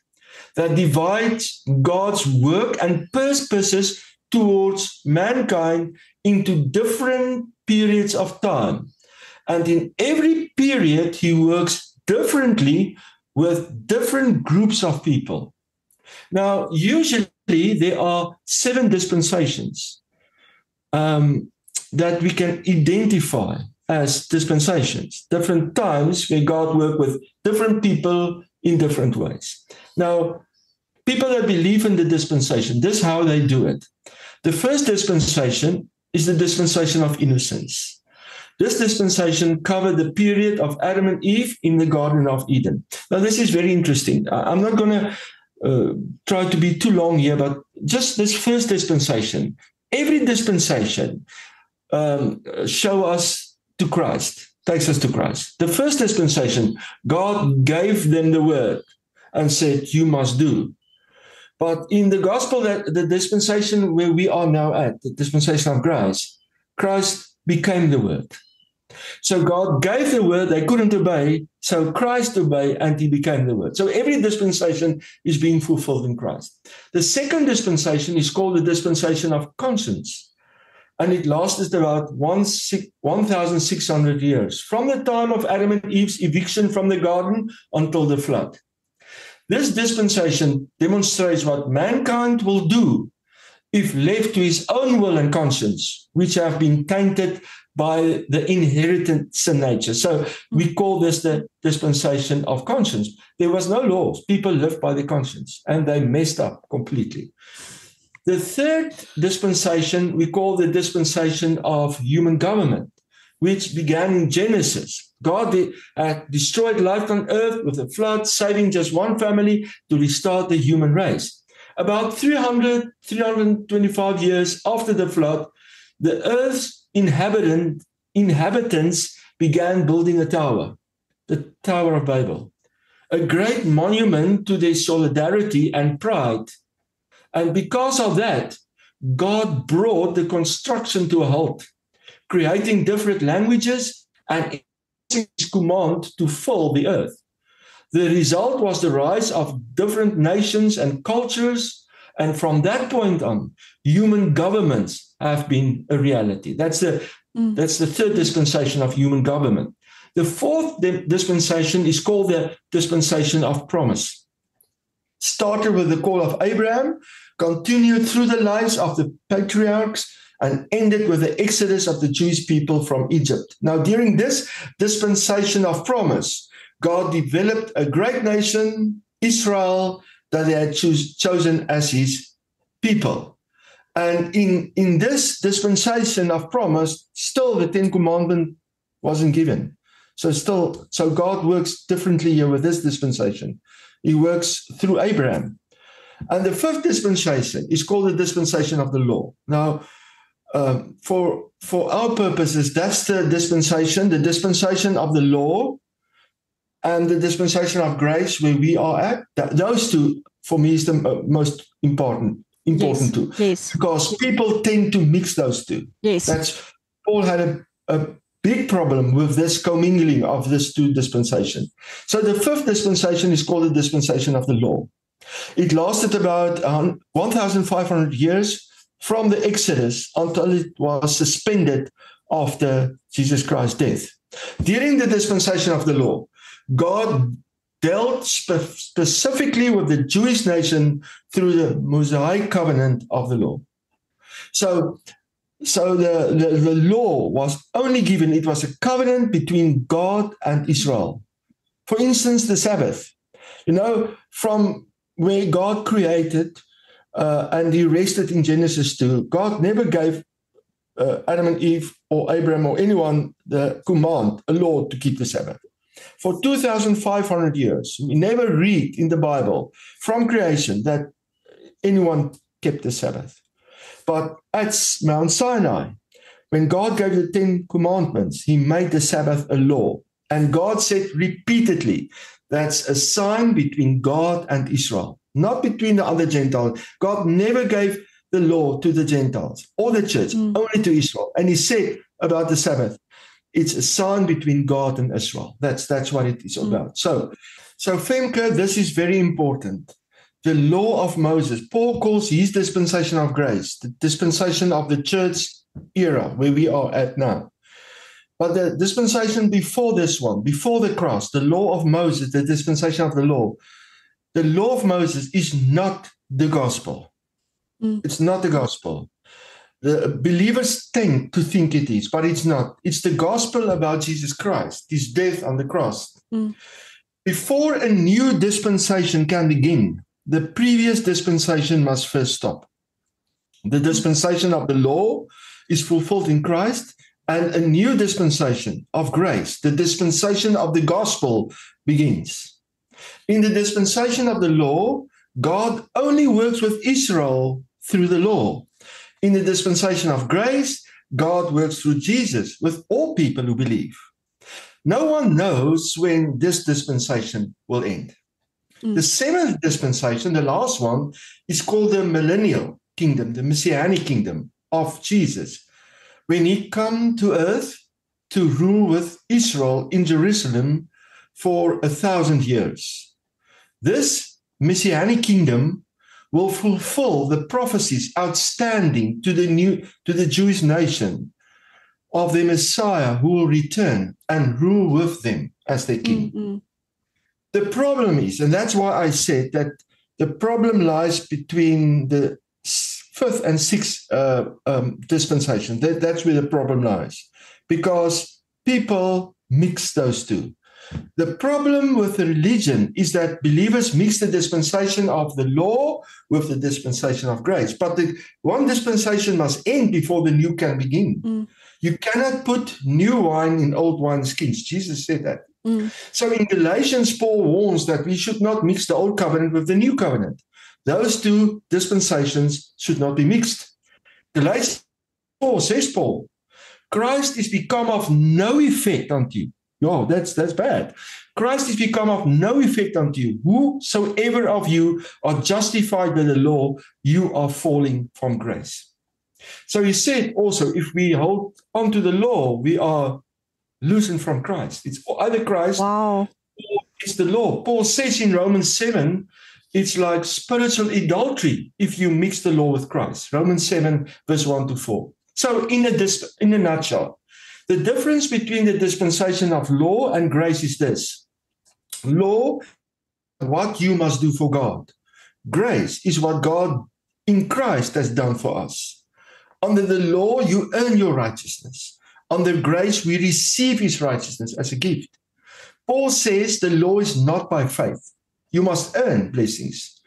that divides God's work and purposes towards mankind into different periods of time. And in every period, he works differently with different groups of people. Now, usually there are 7 dispensations that we can identify as dispensations, different times where God worked with different people in different ways. Now, people that believe in the dispensation, this is how they do it. The first dispensation is the dispensation of innocence. This dispensation covered the period of Adam and Eve in the Garden of Eden. Now, this is very interesting. I'm not going to try to be too long here, but just this first dispensation, every dispensation show us to Christ, takes us to Christ. The first dispensation, God gave them the word and said, you must do. But in the gospel, that the dispensation where we are now at, the dispensation of grace, Christ became the word. So God gave the word, they couldn't obey, so Christ obeyed and he became the word. So every dispensation is being fulfilled in Christ. The second dispensation is called the dispensation of conscience. And it lasted about 1,600 years, from the time of Adam and Eve's eviction from the garden until the flood. This dispensation demonstrates what mankind will do if left to his own will and conscience, which have been tainted by the inherited sin nature. So we call this the dispensation of conscience. There was no laws. People lived by their conscience, and they messed up completely. The third dispensation we call the dispensation of human government, which began in Genesis. God had destroyed life on earth with a flood, saving just one family to restart the human race. About 325 years after the flood, the earth's inhabitants began building a tower, the Tower of Babel, a great monument to their solidarity and pride. And because of that, God brought the construction to a halt, creating different languages and his command to fill the earth. The result was the rise of different nations and cultures, and from that point on, human governments have been a reality. That's the third dispensation of human government. The fourth dispensation is called the dispensation of promise. Started with the call of Abraham, continued through the lines of the patriarchs, and ended with the exodus of the Jewish people from Egypt. Now, during this dispensation of promise, God developed a great nation, Israel, that he had chosen as his people. And in this dispensation of promise, still the Ten Commandments wasn't given. So God works differently here with this dispensation. He works through Abraham. And the fifth dispensation is called the dispensation of the law. Now, for our purposes, that's the dispensation of the law and the dispensation of grace where we are at. Those two, for me, is the most important too. Yes. Because people tend to mix those two. Yes. Paul had a big problem with this commingling of these two dispensations. So the fifth dispensation is called the dispensation of the law. It lasted about 1,500 years from the Exodus until it was suspended after Jesus Christ's death. During the dispensation of the law, God dealt specifically with the Jewish nation through the Mosaic covenant of the law. So the law was only given, it was a covenant between God and Israel. For instance, the Sabbath. From where God created and he rested in Genesis 2, God never gave Adam and Eve or Abraham or anyone the command, a law to keep the Sabbath. For 2,500 years, we never read in the Bible from creation that anyone kept the Sabbath. But at Mount Sinai, when God gave the Ten Commandments, he made the Sabbath a law. And God said repeatedly, that's a sign between God and Israel, not between the other Gentiles. God never gave the law to the Gentiles or the church, only to Israel. And he said about the Sabbath, it's a sign between God and Israel. That's what it is about. So Femke, this is very important. The law of Moses, Paul calls his dispensation of grace, the dispensation of the church era where we are at now. But the dispensation before this one, before the cross, the law of Moses, the dispensation of the law of Moses is not the gospel. It's not the gospel. the believers tend to think it is, but it's not. It's the gospel about Jesus Christ, his death on the cross. Before a new dispensation can begin, the previous dispensation must first stop. The dispensation of the law is fulfilled in Christ, and a new dispensation of grace, the dispensation of the gospel, begins. In the dispensation of the law, God only works with Israel through the law. In the dispensation of grace, God works through Jesus with all people who believe. No one knows when this dispensation will end. The seventh dispensation, the last one, is called the millennial kingdom, the messianic kingdom of Jesus, when he come to earth to rule with Israel in Jerusalem for 1,000 years. This messianic kingdom will fulfill the prophecies outstanding to the Jewish nation of the Messiah who will return and rule with them as their king. The problem is, and that's why I said that the problem lies between the fifth and sixth dispensation. That's where the problem lies, because people mix those two. The problem with the religion is that believers mix the dispensation of the law with the dispensation of grace. But the one dispensation must end before the new can begin. You cannot put new wine in old wineskins. Jesus said that. So in Galatians, Paul warns that we should not mix the old covenant with the new covenant. Those two dispensations should not be mixed. Galatians 4 says Paul, Christ is become of no effect unto you. Oh, that's bad. Christ is become of no effect unto you. Whosoever of you are justified by the law, you are falling from grace. So he said also, if we hold on to the law, we are loosened from Christ. It's either Christ or it's the law. Paul says in Romans 7, it's like spiritual adultery if you mix the law with Christ. Romans 7, verse 1 to 4. So in a nutshell, the difference between the dispensation of law and grace is this. Law, what you must do for God. Grace is what God in Christ has done for us. Under the law, you earn your righteousness. Under grace, we receive his righteousness as a gift. Paul says the law is not by faith. You must earn blessings.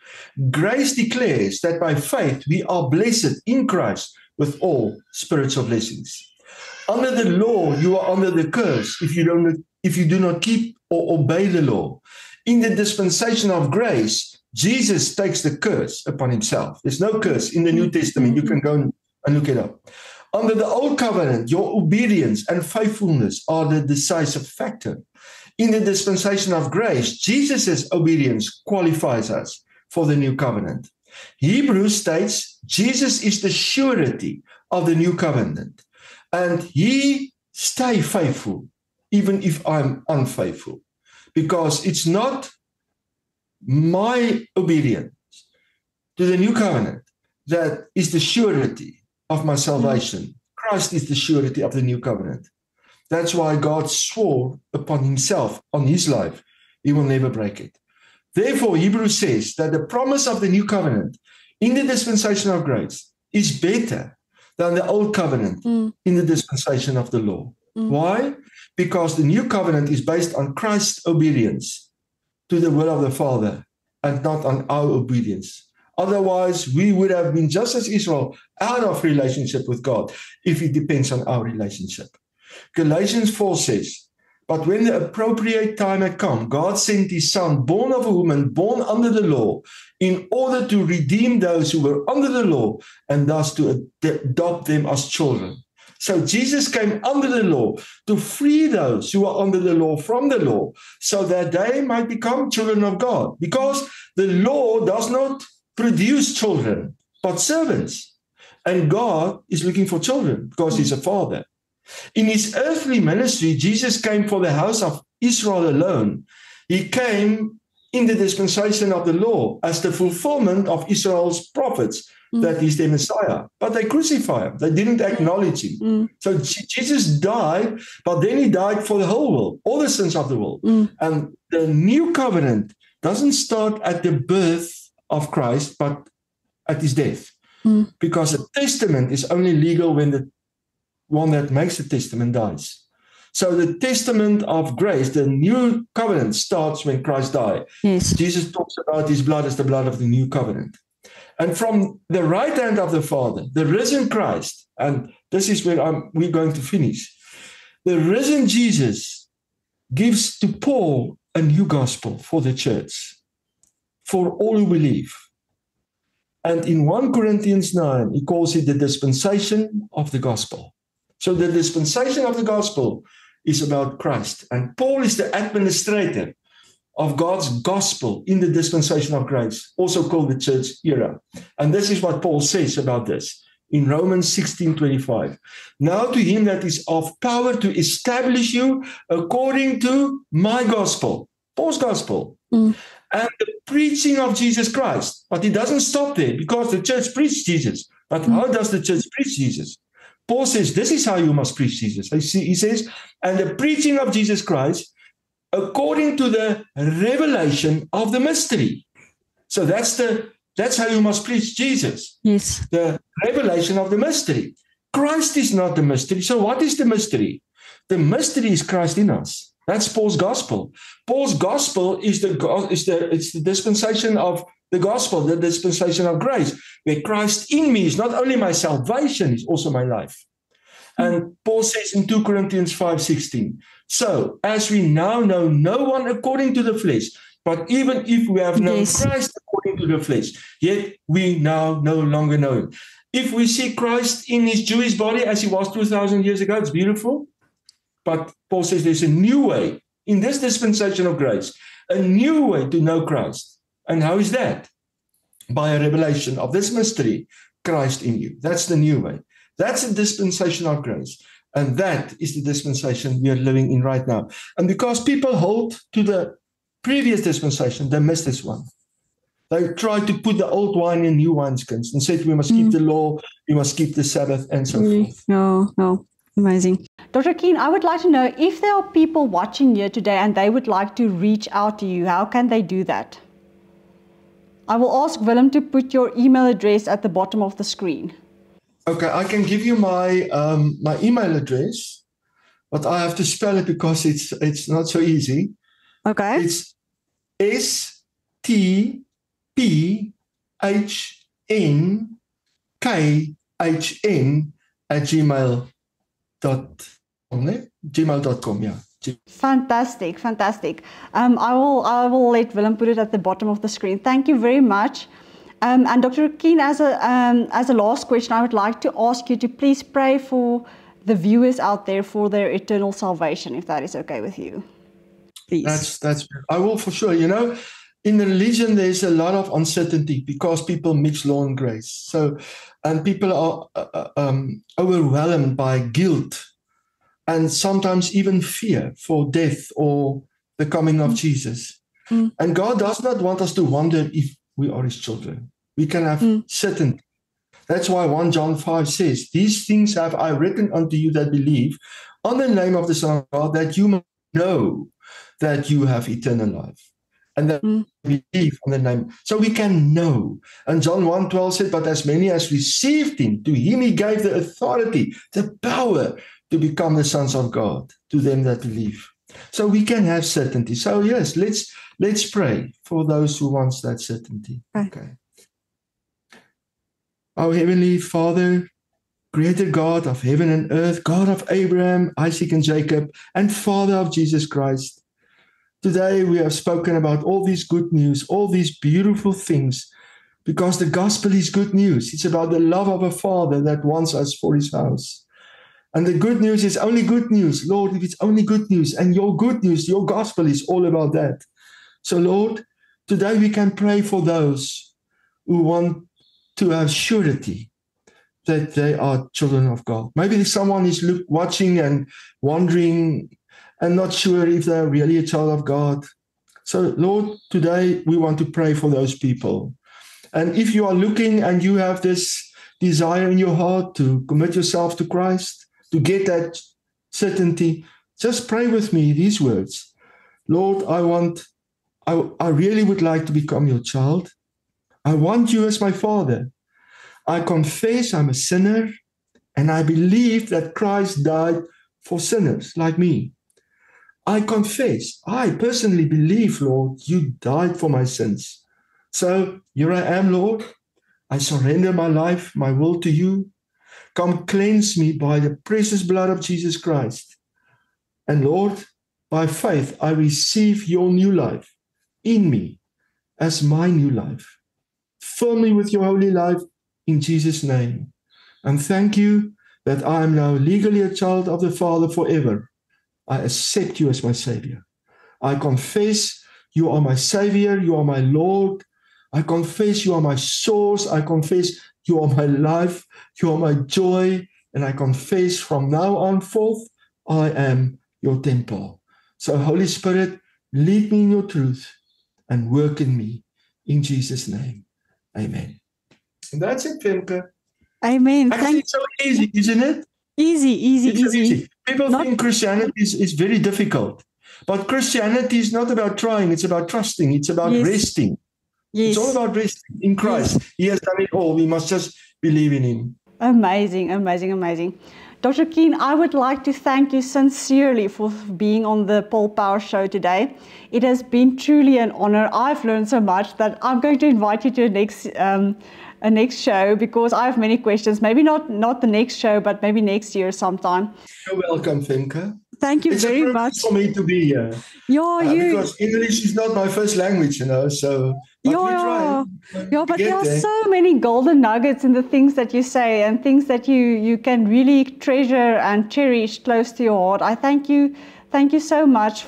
Grace declares that by faith we are blessed in Christ with all spiritual blessings. Under the law, you are under the curse if you do not keep or obey the law. In the dispensation of grace, Jesus takes the curse upon himself. There's no curse in the New Testament. You can go and look it up. Under the old covenant, your obedience and faithfulness are the decisive factor. In the dispensation of grace, Jesus' obedience qualifies us for the new covenant. Hebrews states Jesus is the surety of the new covenant. And he stay faithful, even if I'm unfaithful, because it's not my obedience to the new covenant that is the surety of my salvation. Christ is the surety of the new covenant. That's why God swore upon himself, on his life, he will never break it. Therefore, Hebrews says that the promise of the new covenant in the dispensation of grace is better than the old covenant in the dispensation of the law. Why? Because the new covenant is based on Christ's obedience to the will of the Father and not on our obedience. Otherwise, we would have been just as Israel, out of relationship with God, if it depends on our relationship. Galatians 4 says, but when the appropriate time had come, God sent his son, born of a woman, born under the law, in order to redeem those who were under the law and thus to adopt them as children. So Jesus came under the law to free those who are under the law from the law so that they might become children of God. Because the law does not produce children, but servants. And God is looking for children because he's a father. In his earthly ministry, Jesus came for the house of Israel alone. He came in the dispensation of the law as the fulfillment of Israel's prophets, that he's the Messiah. But they crucified him. They didn't acknowledge him. So Jesus died, but then he died for the whole world, all the sins of the world. And the new covenant doesn't start at the birth of Christ, but at his death. Because a testament is only legal when the one that makes the testament dies. So the testament of grace, the new covenant, starts when Christ died. Yes. Jesus talks about his blood as the blood of the new covenant. And from the right hand of the Father, the risen Christ, and this is where we're going to finish, the risen Jesus gives to Paul a new gospel for the church, for all who believe. And in 1 Corinthians 9, he calls it the dispensation of the gospel. So the dispensation of the gospel is about Christ. And Paul is the administrator of God's gospel in the dispensation of grace, also called the church era. And this is what Paul says about this in Romans 16:25. Now to him that is of power to establish you according to my gospel, Paul's gospel, and the preaching of Jesus Christ. But it doesn't stop there, because the church preached Jesus. But how does the church preach Jesus? Paul says, this is how you must preach Jesus. He says, and the preaching of Jesus Christ according to the revelation of the mystery. So that's how you must preach Jesus. Yes. The revelation of the mystery. Christ is not the mystery. So what is the mystery? The mystery is Christ in us. That's Paul's gospel. Paul's gospel is the dispensation of the gospel, the dispensation of grace, where Christ in me is not only my salvation, it's also my life. And Paul says in 2 Corinthians 5:16, so as we now know no one according to the flesh, but even if we have known Christ according to the flesh, yet we now no longer know him. If we see Christ in his Jewish body as he was 2,000 years ago, it's beautiful. But Paul says there's a new way in this dispensation of grace, a new way to know Christ. And how is that? By a revelation of this mystery, Christ in you. That's the new way. That's the dispensation of grace. And that is the dispensation we are living in right now. And because people hold to the previous dispensation, they miss this one. They try to put the old wine in new wineskins and said we must keep the law, we must keep the Sabbath, and so forth. No. Amazing. Dr. Keen, I would like to know if there are people watching here today and they would like to reach out to you, how can they do that? I will ask Willem to put your email address at the bottom of the screen. Okay, I can give you my my email address, but I have to spell it because it's not so easy. Okay. It's stphnkHN@gmail.com. Yeah. Fantastic. I will let Willem put it at the bottom of the screen. Thank you very much. And Dr. Keen, as a last question, I would like to ask you to please pray for the viewers out there for their eternal salvation, if that is okay with you. Please. That's I will for sure. You know, in religion there's a lot of uncertainty because people mix law and grace. So, and people are overwhelmed by guilt and sometimes even fear for death or the coming of Jesus. And God does not want us to wonder if we are his children. We can have certainty. That's why 1 John 5 says, these things have I written unto you that believe on the name of the Son of God, that you may know that you have eternal life. And that we believe on the name. So we can know. And John 1:12 said, but as many as received him, to him he gave the authority, the power to become the sons of God, to them that believe. So we can have certainty. So yes, let's pray for those who want that certainty. Okay. Our Heavenly Father, Creator God of heaven and earth, God of Abraham, Isaac, and Jacob, and Father of Jesus Christ, today we have spoken about all these good news, all these beautiful things, because the gospel is good news. It's about the love of a Father that wants us for his house. And the good news is only good news. Lord, if it's only good news, and your good news, your gospel is all about that. So Lord, today we can pray for those who want to have surety that they are children of God. Maybe someone is watching and wondering and not sure if they're really a child of God. So Lord, today we want to pray for those people. And if you are looking and you have this desire in your heart to commit yourself to Christ, to get that certainty, just pray with me these words. Lord, I really would like to become your child. I want you as my Father. I confess I'm a sinner, and I believe that Christ died for sinners like me. I confess, I personally believe, Lord, you died for my sins. So here I am, Lord. I surrender my life, my will to you. Come cleanse me by the precious blood of Jesus Christ. And Lord, by faith, I receive your new life in me as my new life. Fill me with your holy life in Jesus' name. And thank you that I am now legally a child of the Father forever. I accept you as my Savior. I confess you are my Savior, you are my Lord. I confess you are my source. I confess you are my life, you are my joy. And I confess from now on forth, I am your temple. So Holy Spirit, lead me in your truth and work in me. In Jesus' name, amen. And that's it, Femke. Amen. Actually, it's so easy, isn't it? Easy. People think Christianity is very difficult. But Christianity is not about trying. It's about trusting. It's about resting. Yes. It's all about resting in Christ. Yes. He has done it all. We must just believe in him. Amazing. Dr. Keen, I would like to thank you sincerely for being on the Paul Power Show today. It has been truly an honor. I've learned so much that I'm going to invite you to a next show because I have many questions. Maybe not the next show, but maybe next year sometime. You're welcome, Femke. Thank you very much. It's a privilege for me to be here. Because English is not my first language, so but there are so many golden nuggets in the things that you say and things that you can really treasure and cherish close to your heart. I thank you so much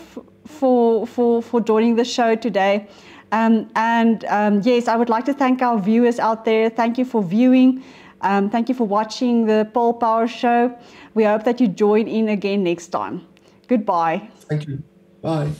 for joining the show today. Yes, I would like to thank our viewers out there. Thank you for viewing. Thank you for watching the Paul Power Show. We hope that you join in again next time. Goodbye. Thank you. Bye.